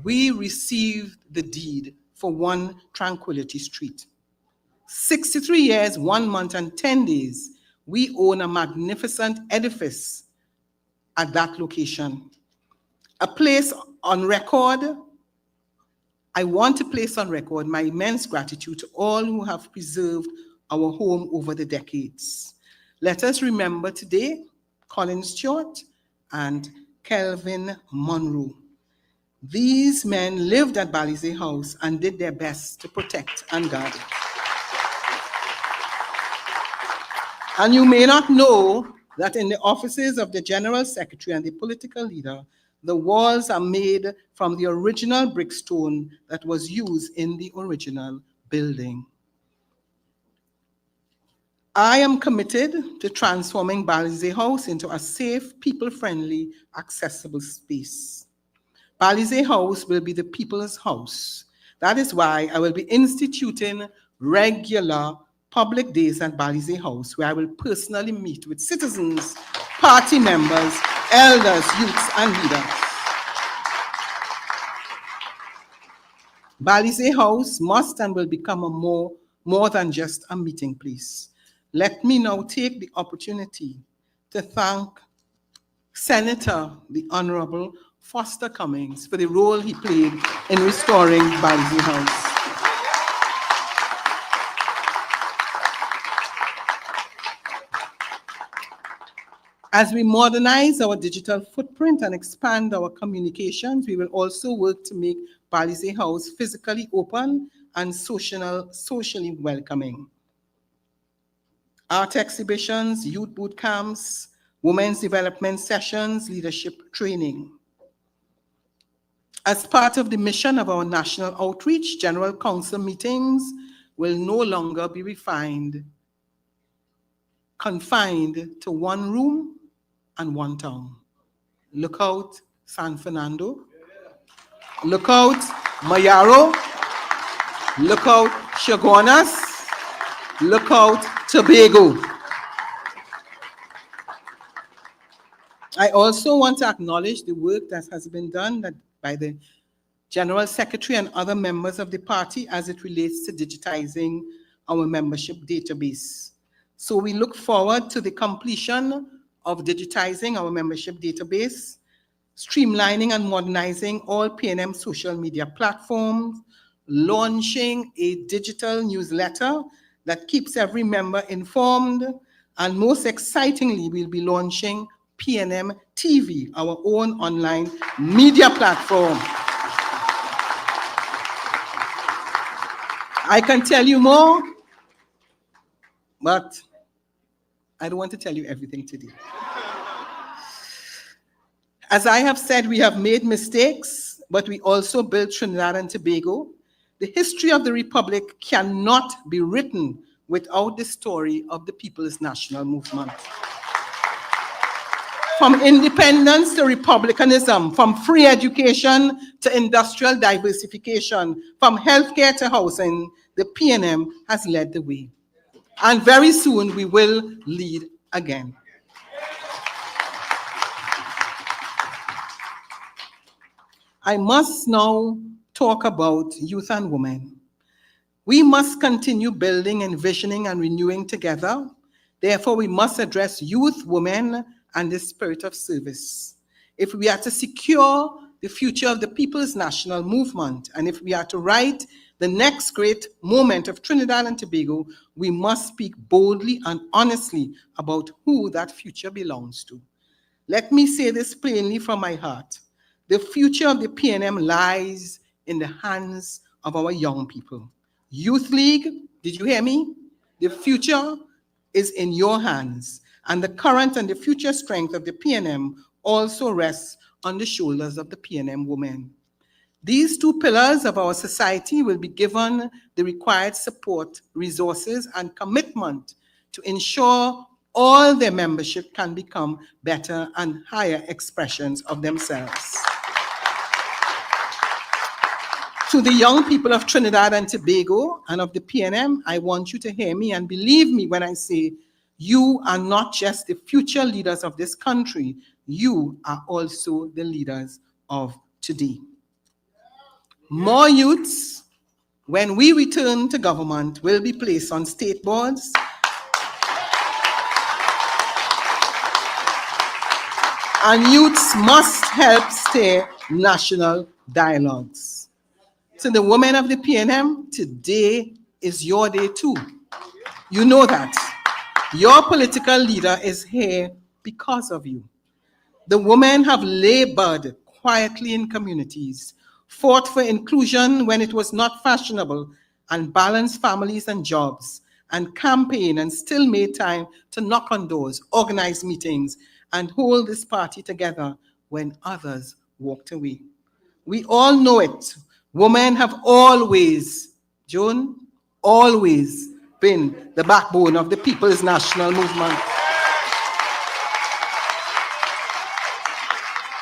S16: we received the deed for 1 Tranquility Street. 63 years, 1 month, and 10 days, we own a magnificent edifice at that location. A place on record. I want to place on record my immense gratitude to all who have preserved our home over the decades. Let us remember today Colin Stewart and Kelvin Monroe. These men lived at Balize House and did their best to protect and guard it. And you may not know that in the offices of the General Secretary and the political leader, the walls are made from the original brickstone that was used in the original building. I am committed to transforming Balize House into a safe, people-friendly, accessible space. Balize House will be the people's house. That is why I will be instituting regular public days at Balize House, where I will personally meet with citizens, party members, elders, youths, and leaders. Balize House must and will become a more than just a meeting place. Let me now take the opportunity to thank Senator, the Honorable Foster Cummings, for the role he played in restoring Balize House. As we modernize our digital footprint and expand our communications, we will also work to make Balize House physically open and socially welcoming. Art exhibitions, youth boot camps, women's development sessions, leadership training. As part of the mission of our national outreach, General Council meetings will no longer be confined to 1 room and 1 town. Look out, San Fernando. Look out, Mayaro. Look out, Chaguanas. Look out, Tobago. I also want to acknowledge the work that has been done by the General Secretary and other members of the party as it relates to digitizing our membership database. So we look forward to the completion of digitizing our membership database, streamlining and modernizing all PNM social media platforms, launching a digital newsletter that keeps every member informed, and most excitingly, we'll be launching PNM TV, our own online media platform. I can tell you more, but I don't want to tell you everything today. As I have said, we have made mistakes, but we also built Trinidad and Tobago. The history of the Republic cannot be written without the story of the People's National Movement. From independence to republicanism, from free education to industrial diversification, from healthcare to housing, the PNM has led the way. And very soon we will lead again. I must now talk about youth and women. We must continue building, envisioning, and renewing together. Therefore, we must address youth, women, and the spirit of service. If we are to secure the future of the People's National Movement, and if we are to write the next great moment of Trinidad and Tobago, we must speak boldly and honestly about who that future belongs to. Let me say this plainly from my heart. The future of the PNM lies in the hands of our young people. Youth League, did you hear me? The future is in your hands, and the current and the future strength of the PNM also rests on the shoulders of the PNM women. These two pillars of our society will be given the required support, resources, and commitment to ensure all their membership can become better and higher expressions of themselves. To the young people of Trinidad and Tobago and of the PNM, I want you to hear me and believe me when I say you are not just the future leaders of this country, you are also the leaders of today. More youths, when we return to government, will be placed on state boards, and youths must help steer national dialogues. To the women of the PNM, today is your day too. You know that. Your political leader is here because of you. The women have labored quietly in communities, fought for inclusion when it was not fashionable, and balanced families and jobs, and campaigned and still made time to knock on doors, organize meetings, and hold this party together when others walked away. We all know it. Women have always, Joan, always been the backbone of the People's National Movement.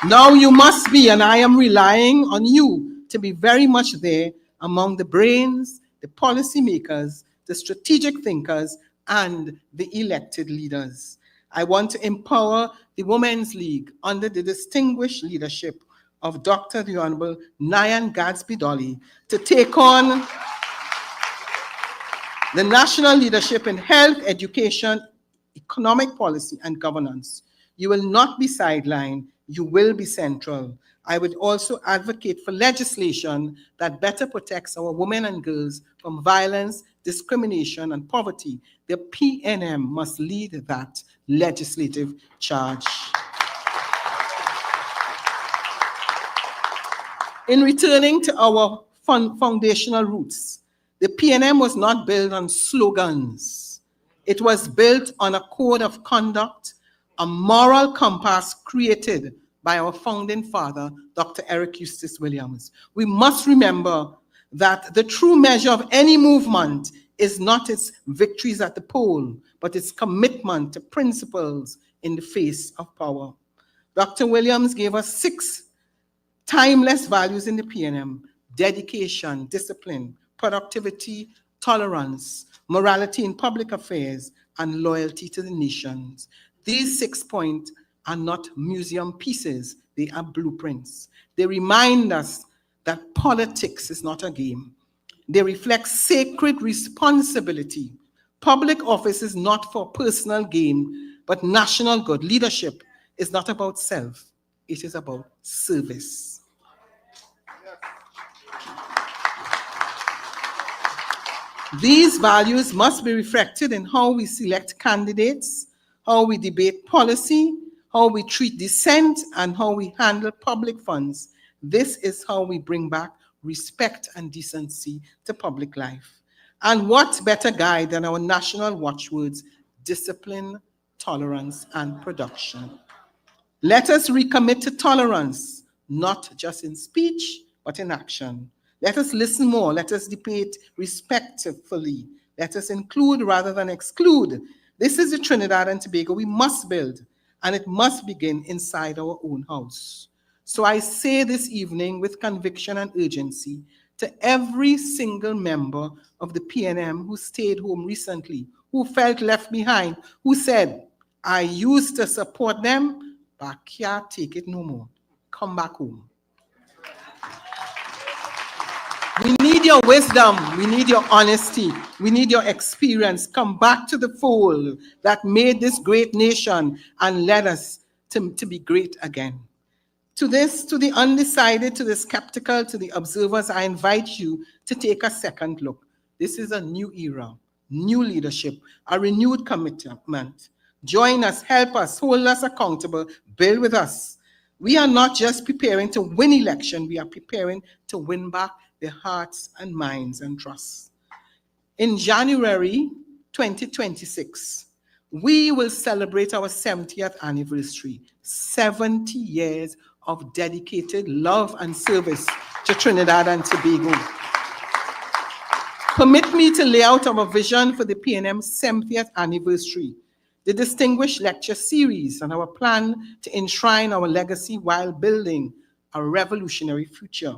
S16: Now you must be, and I am relying on you to be very much there among the brains, the policymakers, the strategic thinkers, and the elected leaders. I want to empower the Women's League under the distinguished leadership of Dr. the Honorable Nyan Gadsby-Dolly to take on the national leadership in health, education, economic policy, and governance. You will not be sidelined, you will be central. I would also advocate for legislation that better protects our women and girls from violence, discrimination, and poverty. The PNM must lead that legislative charge. In returning to our foundational roots, the PNM was not built on slogans. It was built on a code of conduct, a moral compass created by our founding father, Dr. Eric Eustace Williams. We must remember that the true measure of any movement is not its victories at the poll, but its commitment to principles in the face of power. Dr. Williams gave us 6 Timeless values in the PNM: dedication, discipline, productivity, tolerance, morality in public affairs, and loyalty to the nations. These 6 points are not museum pieces, they are blueprints. They remind us that politics is not a game. They reflect sacred responsibility. Public office is not for personal gain, but national good. Leadership is not about self, it is about service. These values must be reflected in how we select candidates, how we debate policy, how we treat dissent, and how we handle public funds. This is how we bring back respect and decency to public life. And what better guide than our national watchwords: discipline, tolerance, and production. Let us recommit to tolerance, not just in speech, but in action. Let us listen more. Let us debate respectfully. Let us include rather than exclude. This is the Trinidad and Tobago we must build, and it must begin inside our own house. So I say this evening with conviction and urgency to every single member of the PNM who stayed home recently, who felt left behind, who said, I used to support them, but I can't take it no more. Come back home. We need your wisdom. We need your honesty. We need your experience. Come back to the fold that made this great nation and led us to be great again. To the undecided, to the skeptical, to the observers, I invite you to take a second look. This is a new era, new leadership, a renewed commitment. Join us, help us, hold us accountable, build with us. We are not just preparing to win election, we are preparing to win back their hearts and minds and trust. In January 2026, we will celebrate our 70th anniversary, 70 years of dedicated love and service to Trinidad and Tobago. Permit me to lay out our vision for the PNM's 70th anniversary, the Distinguished Lecture Series, and our plan to enshrine our legacy while building a revolutionary future.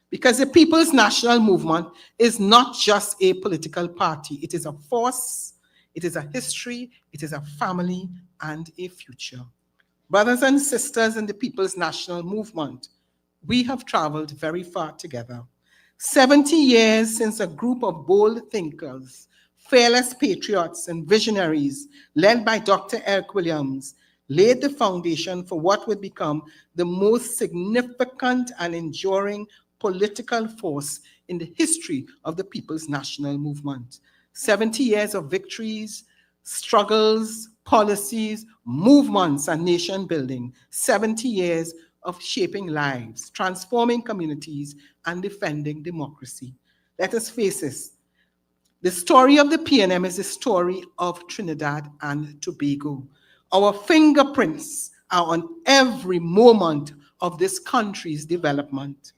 S16: Because the People's National Movement is not just a political party, it is a force, it is a history, it is a family, and a future. Brothers and sisters in the People's National Movement, we have traveled very far together. 70 years since a group of bold thinkers, fearless patriots, and visionaries, led by Dr. Eric Williams, laid the foundation for what would become the most significant and enduring political force in the history of the People's National Movement. 70 years of victories, struggles, policies, movements, and nation building. 70 years of shaping lives, transforming communities, and defending democracy. Let us face this. The story of the PNM is the story of Trinidad and Tobago. Our fingerprints are on every moment of this country's development.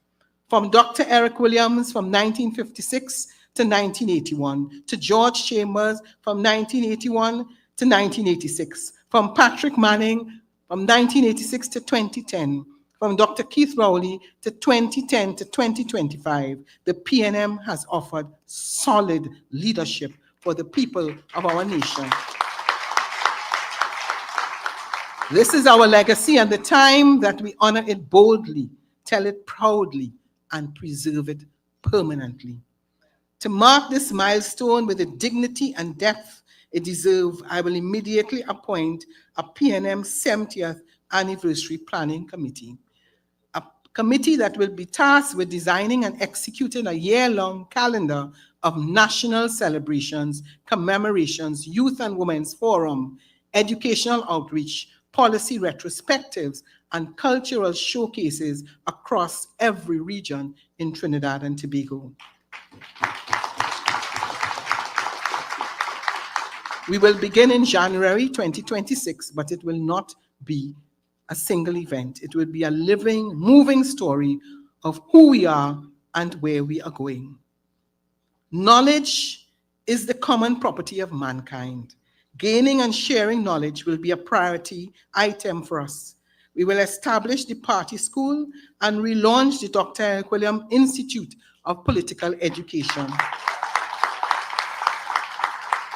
S16: From Dr. Eric Williams from 1956 to 1981, to George Chambers from 1981 to 1986, from Patrick Manning from 1986 to 2010, from Dr. Keith Rowley to 2010 to 2025, the PNM has offered solid leadership for the people of our nation. This is our legacy, and the time that we honor it boldly, tell it proudly, and preserve it permanently. To mark this milestone with the dignity and depth it deserves, I will immediately appoint a PNM 70th Anniversary Planning Committee, a committee that will be tasked with designing and executing a year-long calendar of national celebrations, commemorations, youth and women's forum, educational outreach, policy retrospectives, and cultural showcases across every region in Trinidad and Tobago. We will begin in January 2026, but it will not be a single event. It will be a living, moving story of who we are and where we are going. Knowledge is the common property of mankind. Gaining and sharing knowledge will be a priority item for us. We will establish the party school and relaunch the Dr. Eric Williams Institute of Political Education.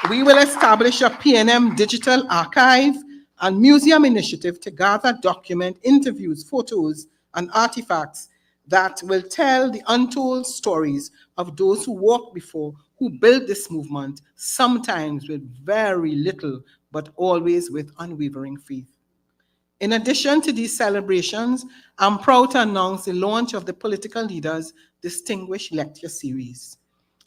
S16: We will establish a PNM digital archive and museum initiative to gather, document, interviews, photos, and artifacts that will tell the untold stories of those who walked before, who built this movement, sometimes with very little, but always with unwavering faith. In addition to these celebrations, I'm proud to announce the launch of the Political Leaders Distinguished Lecture Series.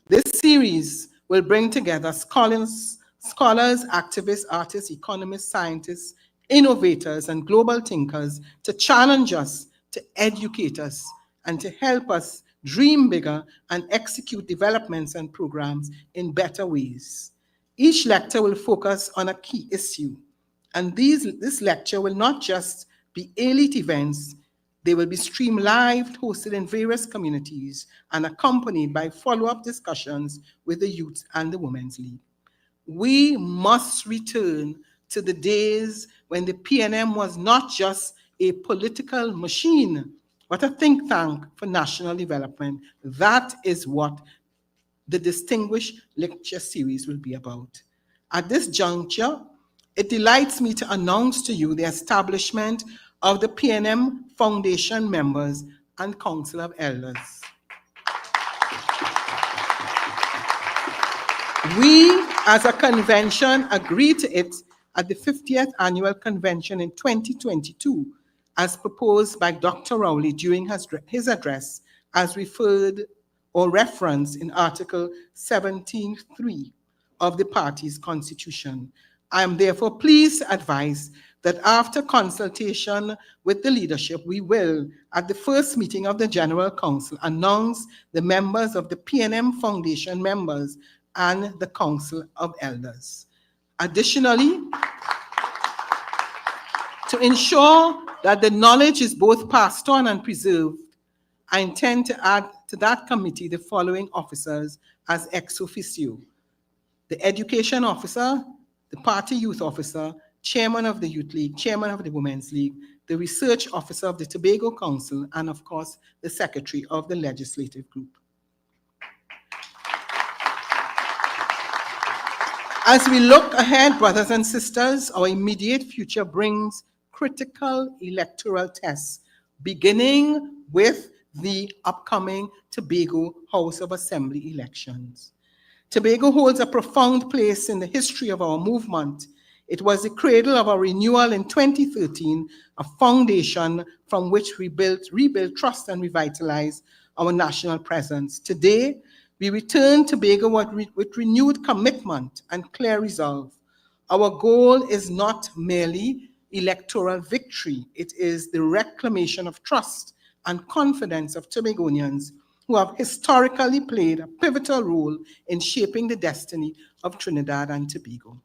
S16: This series will bring together scholars, activists, artists, economists, scientists, innovators, and global thinkers to challenge us, to educate us, and to help us dream bigger and execute developments and programs in better ways. Each lecture will focus on a key issue. And this lecture will not just be elite events, they will be streamed live, hosted in various communities, and accompanied by follow-up discussions with the Youth and the Women's League. We must return to the days when the PNM was not just a political machine, but a think tank for national development. That is what the Distinguished Lecture Series will be about. At this juncture, it delights me to announce to you the establishment of the PNM Foundation members and Council of Elders. We, as a convention, agreed to it at the 50th Annual Convention in 2022, as proposed by Dr. Rowley during his address, as referred or referenced in Article 17.3 of the party's constitution. I am therefore pleased to advise that after consultation with the leadership, we will, at the first meeting of the General Council, announce the members of the PNM Foundation members and the Council of Elders. Additionally, to ensure that the knowledge is both passed on and preserved, I intend to add to that committee the following officers as ex officio: the Education Officer, the Party Youth Officer, Chairman of the Youth League, Chairman of the Women's League, the Research Officer of the Tobago Council, and of course, the Secretary of the Legislative Group. As we look ahead, brothers and sisters, our immediate future brings critical electoral tests, beginning with the upcoming Tobago House of Assembly elections. Tobago holds a profound place in the history of our movement. It was the cradle of our renewal in 2013, a foundation from which we rebuilt trust and revitalized our national presence. Today, we return to Tobago with renewed commitment and clear resolve. Our goal is not merely electoral victory, it is the reclamation of trust and confidence of Tobagonians who have historically played a pivotal role in shaping the destiny of Trinidad and Tobago.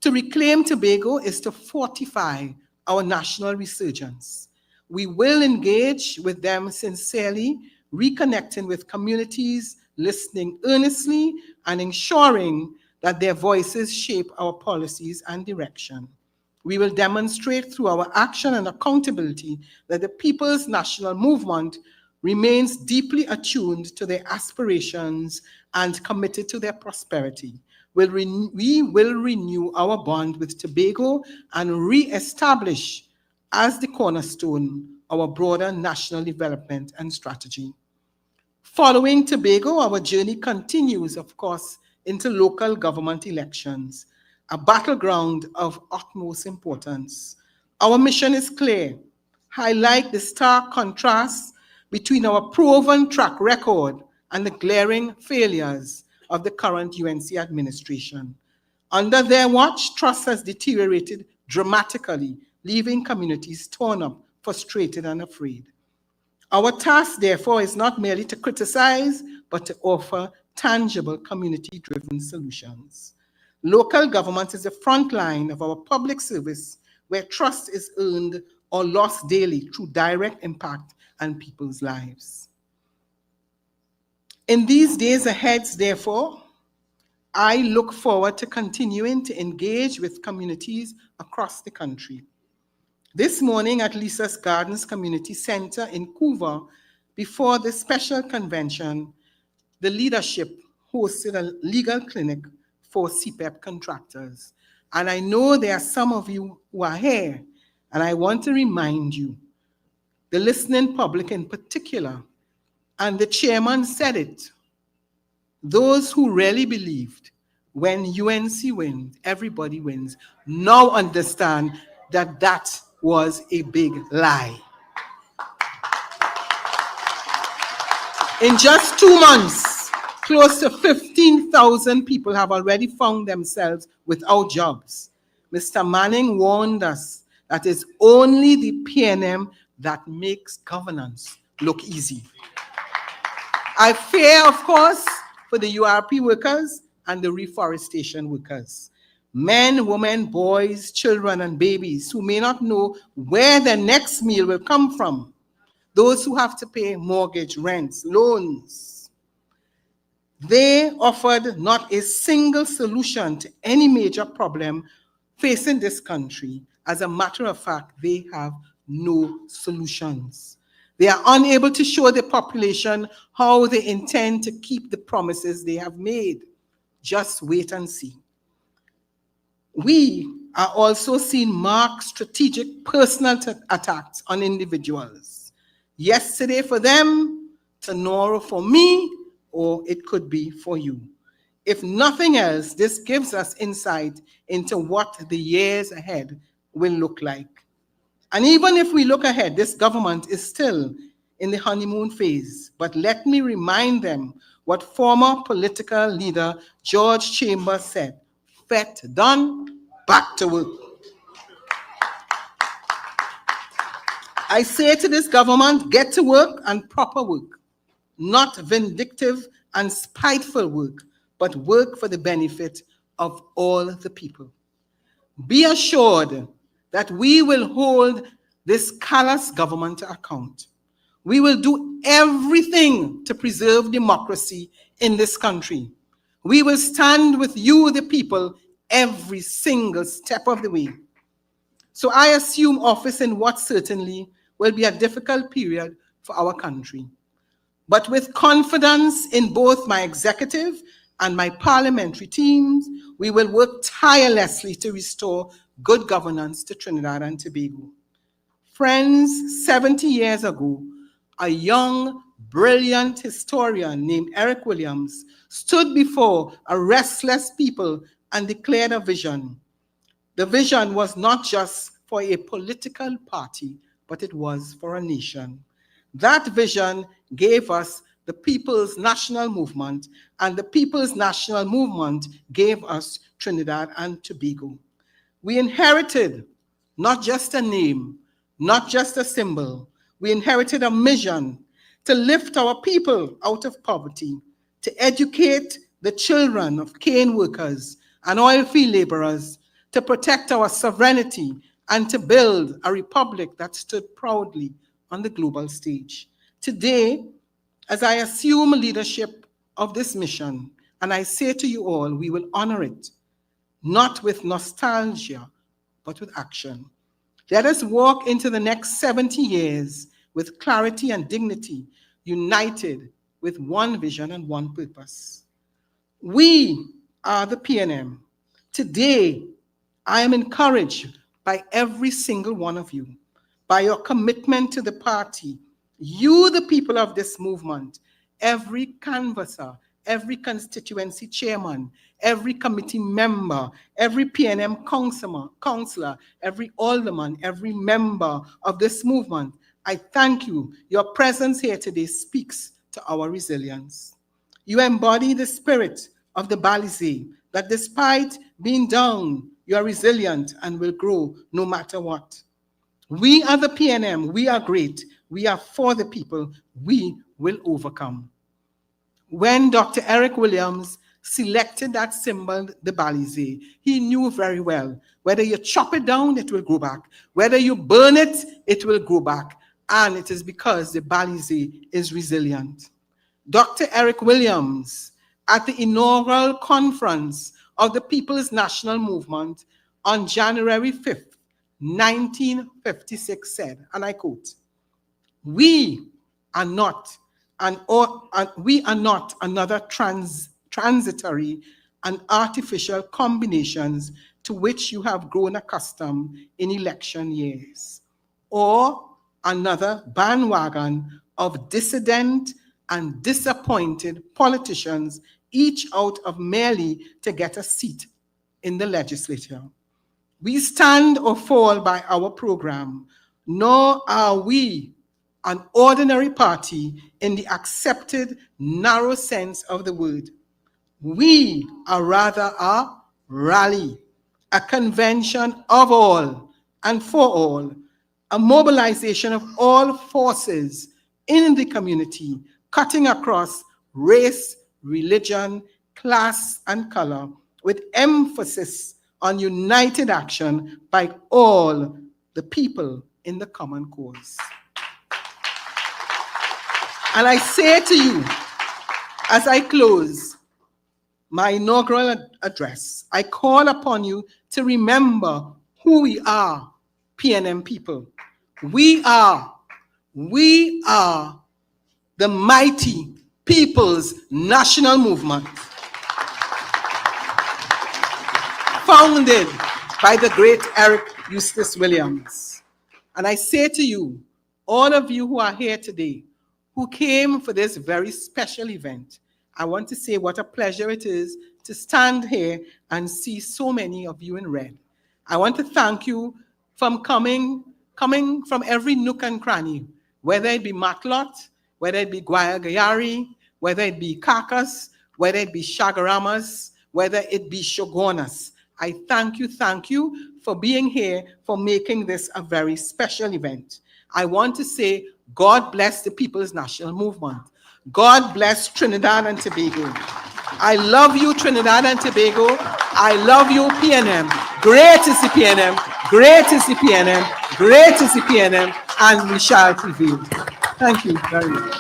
S16: To reclaim Tobago is to fortify our national resurgence. We will engage with them sincerely, reconnecting with communities, listening earnestly, and ensuring that their voices shape our policies and direction. We will demonstrate through our action and accountability that the People's National Movement remains deeply attuned to their aspirations and committed to their prosperity. We will renew our bond with Tobago and re-establish as the cornerstone our broader national development and strategy. Following Tobago, our journey continues, of course, into local government elections, a battleground of utmost importance. Our mission is clear: highlight the stark contrast between our proven track record and the glaring failures of the current UNC administration. Under their watch, trust has deteriorated dramatically, leaving communities torn up, frustrated, and afraid. Our task, therefore, is not merely to criticize, but to offer tangible community-driven solutions. Local government is the front line of our public service, where trust is earned or lost daily through direct impact on people's lives. In these days ahead, therefore, I look forward to continuing to engage with communities across the country. This morning at Lisa's Gardens Community Center in Couva, before the special convention, the leadership hosted a legal clinic for CPEP contractors. And I know there are some of you who are here, and I want to remind you, the listening public in particular, and the chairman said it, those who really believed when UNC wins, everybody wins, now understand that that was a big lie. In just 2 months, close to 15,000 people have already found themselves without jobs. Mr. Manning warned us that it's only the PNM that makes governance look easy. I fear, of course, for the URP workers and the reforestation workers. Men, women, boys, children, and babies who may not know where their next meal will come from. Those who have to pay mortgage, rents, loans. They offered not a single solution to any major problem facing this country. As a matter of fact, they have no solutions. They are unable to show the population how they intend to keep the promises they have made. Just wait and see. We are also seeing marked strategic personal attacks on individuals. Yesterday for them, tomorrow for me, or it could be for you. If nothing else, this gives us insight into what the years ahead will look like. And even if we look ahead, this government is still in the honeymoon phase. But let me remind them what former political leader George Chambers said, "Fet done, back to work." I say to this government, get to work and proper work, not vindictive and spiteful work, but work for the benefit of all the people. Be assured that we will hold this callous government to account. We will do everything to preserve democracy in this country. We will stand with you, the people, every single step of the way. So I assume office in what certainly will be a difficult period for our country. But with confidence in both my executive and my parliamentary teams, we will work tirelessly to restore good governance to Trinidad and Tobago. Friends, 70 years ago, a young, brilliant historian named Eric Williams stood before a restless people and declared a vision. The vision was not just for a political party, but it was for a nation. That vision gave us the People's National Movement, and the People's National Movement gave us Trinidad and Tobago. We inherited not just a name, not just a symbol. We inherited a mission to lift our people out of poverty, to educate the children of cane workers and oil field laborers, to protect our sovereignty, and to build a republic that stood proudly on the global stage. Today, as I assume leadership of this mission, and I say to you all, we will honor it, not with nostalgia, but with action. Let us walk into the next 70 years with clarity and dignity, united with one vision and one purpose. We are the PNM. Today, I am encouraged by every single one of you, by your commitment to the party. You, the people of this movement, every canvasser, every constituency chairman, every committee member, every PNM councillor, every alderman, every member of this movement, I thank you. Your presence here today speaks to our resilience. You embody the spirit of the Balizé, that despite being down, you are resilient and will grow no matter what. We are the PNM. We are great. We are for the people. We will overcome. When Dr. Eric Williams selected that symbol, the Balizé, he knew very well, whether you chop it down, it will grow back. Whether you burn it, it will grow back. And it is because the Balizé is resilient. Dr. Eric Williams, at the inaugural conference of the People's National Movement on January 5th, 1956 said, and I quote, we are not another transitory and artificial combinations to which you have grown accustomed in election years, or another bandwagon of dissident and disappointed politicians, each out of merely to get a seat in the legislature. We stand or fall by our program, nor are we an ordinary party in the accepted narrow sense of the word. We are rather a rally, a convention of all and for all, a mobilization of all forces in the community, cutting across race, religion, class, and color, with emphasis on united action by all the people in the common cause. And I say to you, as I close my inaugural address, I call upon you to remember who we are, PNM people. We are the mighty People's National Movement, founded by the great Eric Eustace Williams. And I say to you, all of you who are here today, who came for this very special event, I want to say what a pleasure it is to stand here and see so many of you in red. I want to thank you for coming from every nook and cranny, whether it be Matlot, whether it be Guayagayari, whether it be Kakas, whether it be Shagaramas, whether it be Shogunas. I thank you for being here, for making this a very special event. I want to say, God bless the People's National Movement. God bless Trinidad and Tobago. I love you, Trinidad and Tobago. I love you, PNM. Great is the PNM. Great is the PNM. Great is the PNM. And we shall prevail. Thank you very much.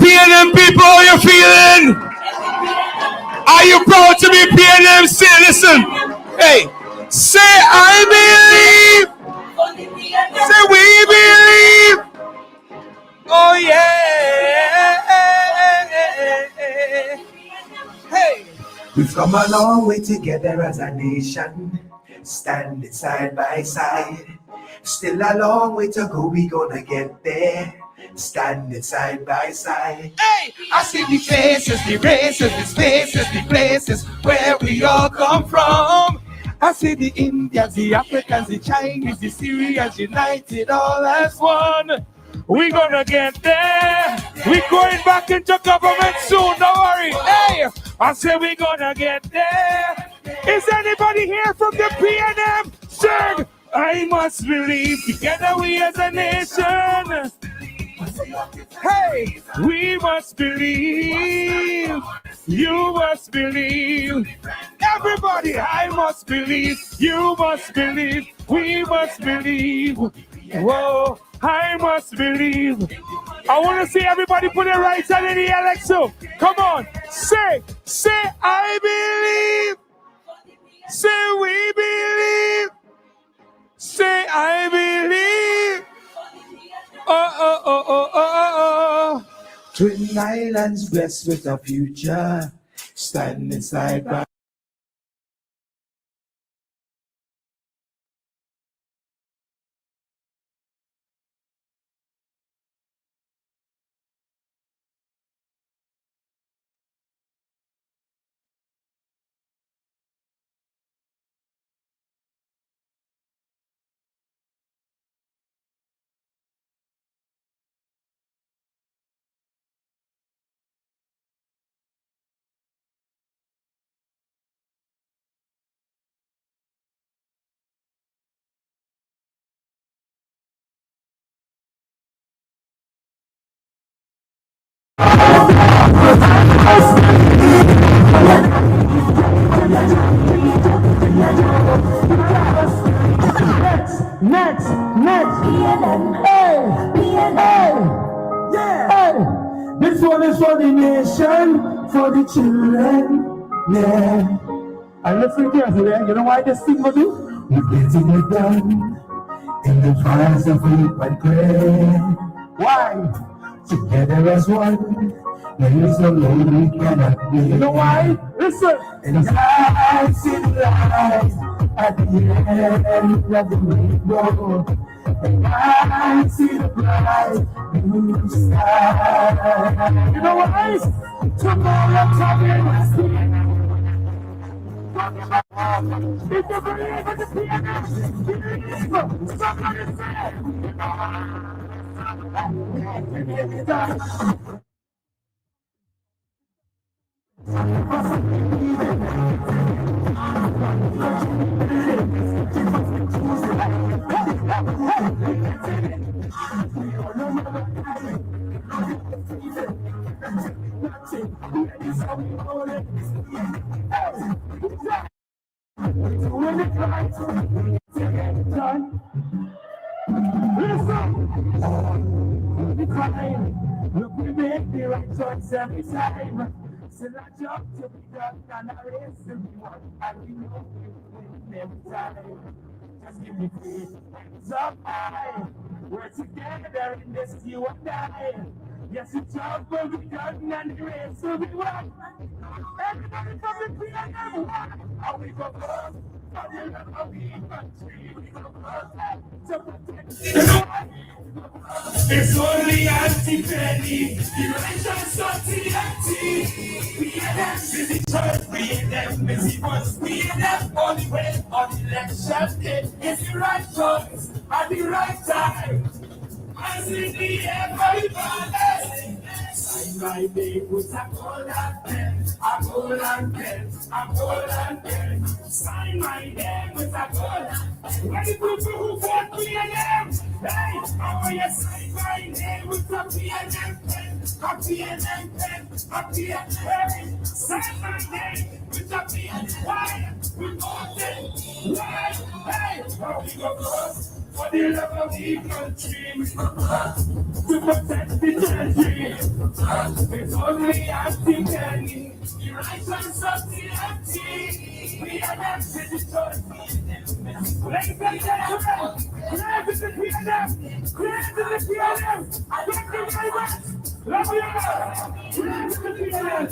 S17: PNM people, how you feeling? Are you proud to be PNM? Say, listen. Hey, say I believe. Say we believe. Oh yeah. Hey.
S12: We've come a long way together as a nation, standing side by side. Still a long way to go, we gonna get there, standing side by side.
S17: Hey, I see the faces, the races, the spaces, the places where we all come from. I see the Indians, the Africans, the Chinese, the Syrians united all as one. We gonna get there. We going back into government soon, don't worry. Hey, I say we gonna get there. Is anybody here from the PNM? Sing, I must believe together we as a nation. Hey, we must believe. You must believe. Everybody, I must believe. You must believe. We must believe. Whoa, I must believe. I want to see everybody put their right hand in the air like so. Come on, say, I believe. Say, we believe. Say, I believe. Oh.
S12: Twin Islands blessed with a future, standing side by
S17: Next. Hey. Yeah. Hey. This one is for the nation, for the children. Yeah. And listen carefully, you know why this thing will do? We're getting it done in the trials of hope and prayer. Why? Together as one, there is no load we cannot bear. You know why? Listen! And I see the light at the end of the rainbow. And I see the bright blue sky. You know why? Tomorrow coming is here. If you believe in the PNM, believe. Somebody say. Look, we make the right choice every time. Still a job to be done and a race to be won. And we know we win every time. Just give me faith, hands up high. We're together in this, you and I. Yes, the job will be done and the race will be won. Everybody from the PNM, how we go first. For the love of the country, we go first. To protect the it's only anti-penny, the righteous anti-anti. PNM is the church, PNM is the ones, PNM all the way on election day. It's the right choice at the right time. As in the everybody. Sign my name with a golden pen, a golden pen, a golden pen. Sign my name with a golden pen. When the people who vote PNM, hey, I want you sign my name with a PNM pen, a PNM pen, a PNM pen. Sign my name with a PNM. Why? We voted. Why? Hey, how we go first? For the love of the country, to protect the country. It's only anti-penny, the righteous of the anti. We are them to the church. Ladies and gentlemen, praise to the PNM, praise to the PNM. Thank you very much. Love you all. Praise to the PNM.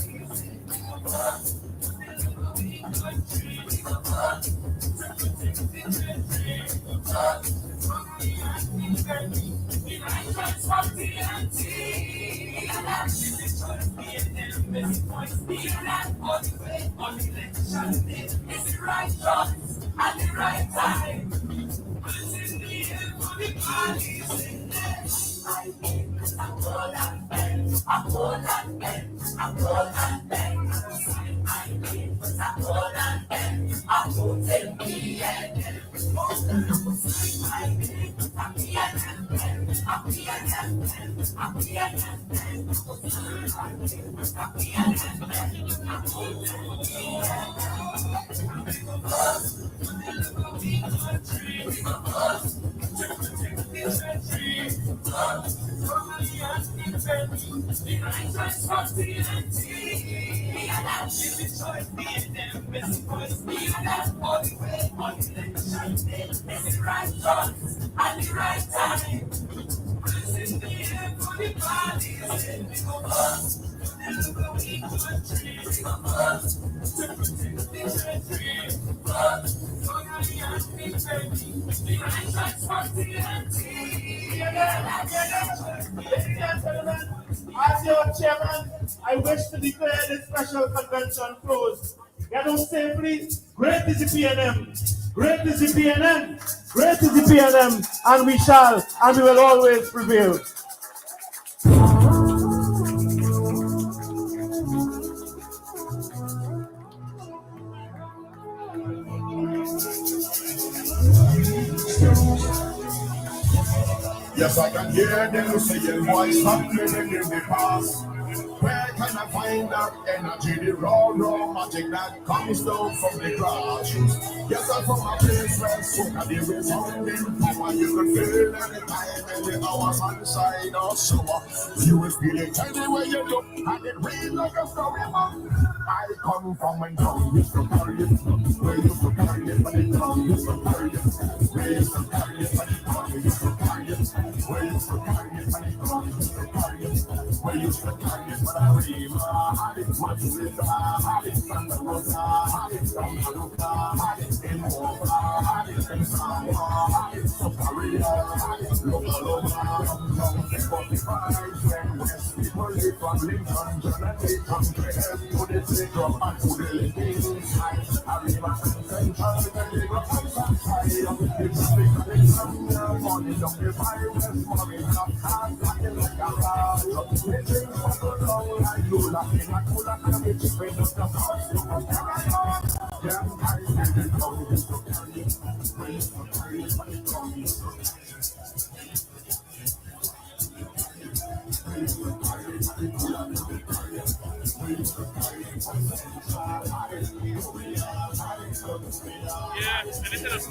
S17: It's the right choice at the right time. It's in the end for the parties in there. I think I'm all and bend, I'm all and bend, I'm all and bend. I think I'm all and bend, I'm all and bend. It's the right choice at the right time. It's in the air for the parties and we go first. We go country, we go first. To protect the country, first. So now we are the right choice for the anti. Ladies and gentlemen, as your chairman, I wish to declare this special convention closed. Get on say, please. Great is the PNM. Great is the PNM. Great is the PNM. And we shall, and we will always prevail.
S12: Yes, I can hear them saying, why stop living in the past? Where Can I find that energy, the raw magic that comes down from the grassroots? Yes, I'm from a place where soca the resounding power. You can feel anytime, any hour, sunshine or summer. You will feel it anywhere you look, and it reads like a story book. I come from a town used to carry it, where you used to carry it, but the town used to carry it, where you used to carry it, but the town used to carry it, where you used to carry it, but the town used to carry it, where you used to carry it, but I river had it, much river had it, Santa Rosa had it, Santa Luca had it, in Hova had it, in Sama had it, Soparia had it, Loba from 45 when West people live from Lincoln, Jonathan, country help to the take up and to the living side. I live at Central, the live up on Sunshine. It's a big collection, money, don't be virus, money, not hard, like a rod. They drink for the long like Lula, in a cooler, and we keep it up the house, you can carry on. Yeah, I said the town used to carry it, we used to carry it, but the town used to carry it.
S11: Yeah, anything else?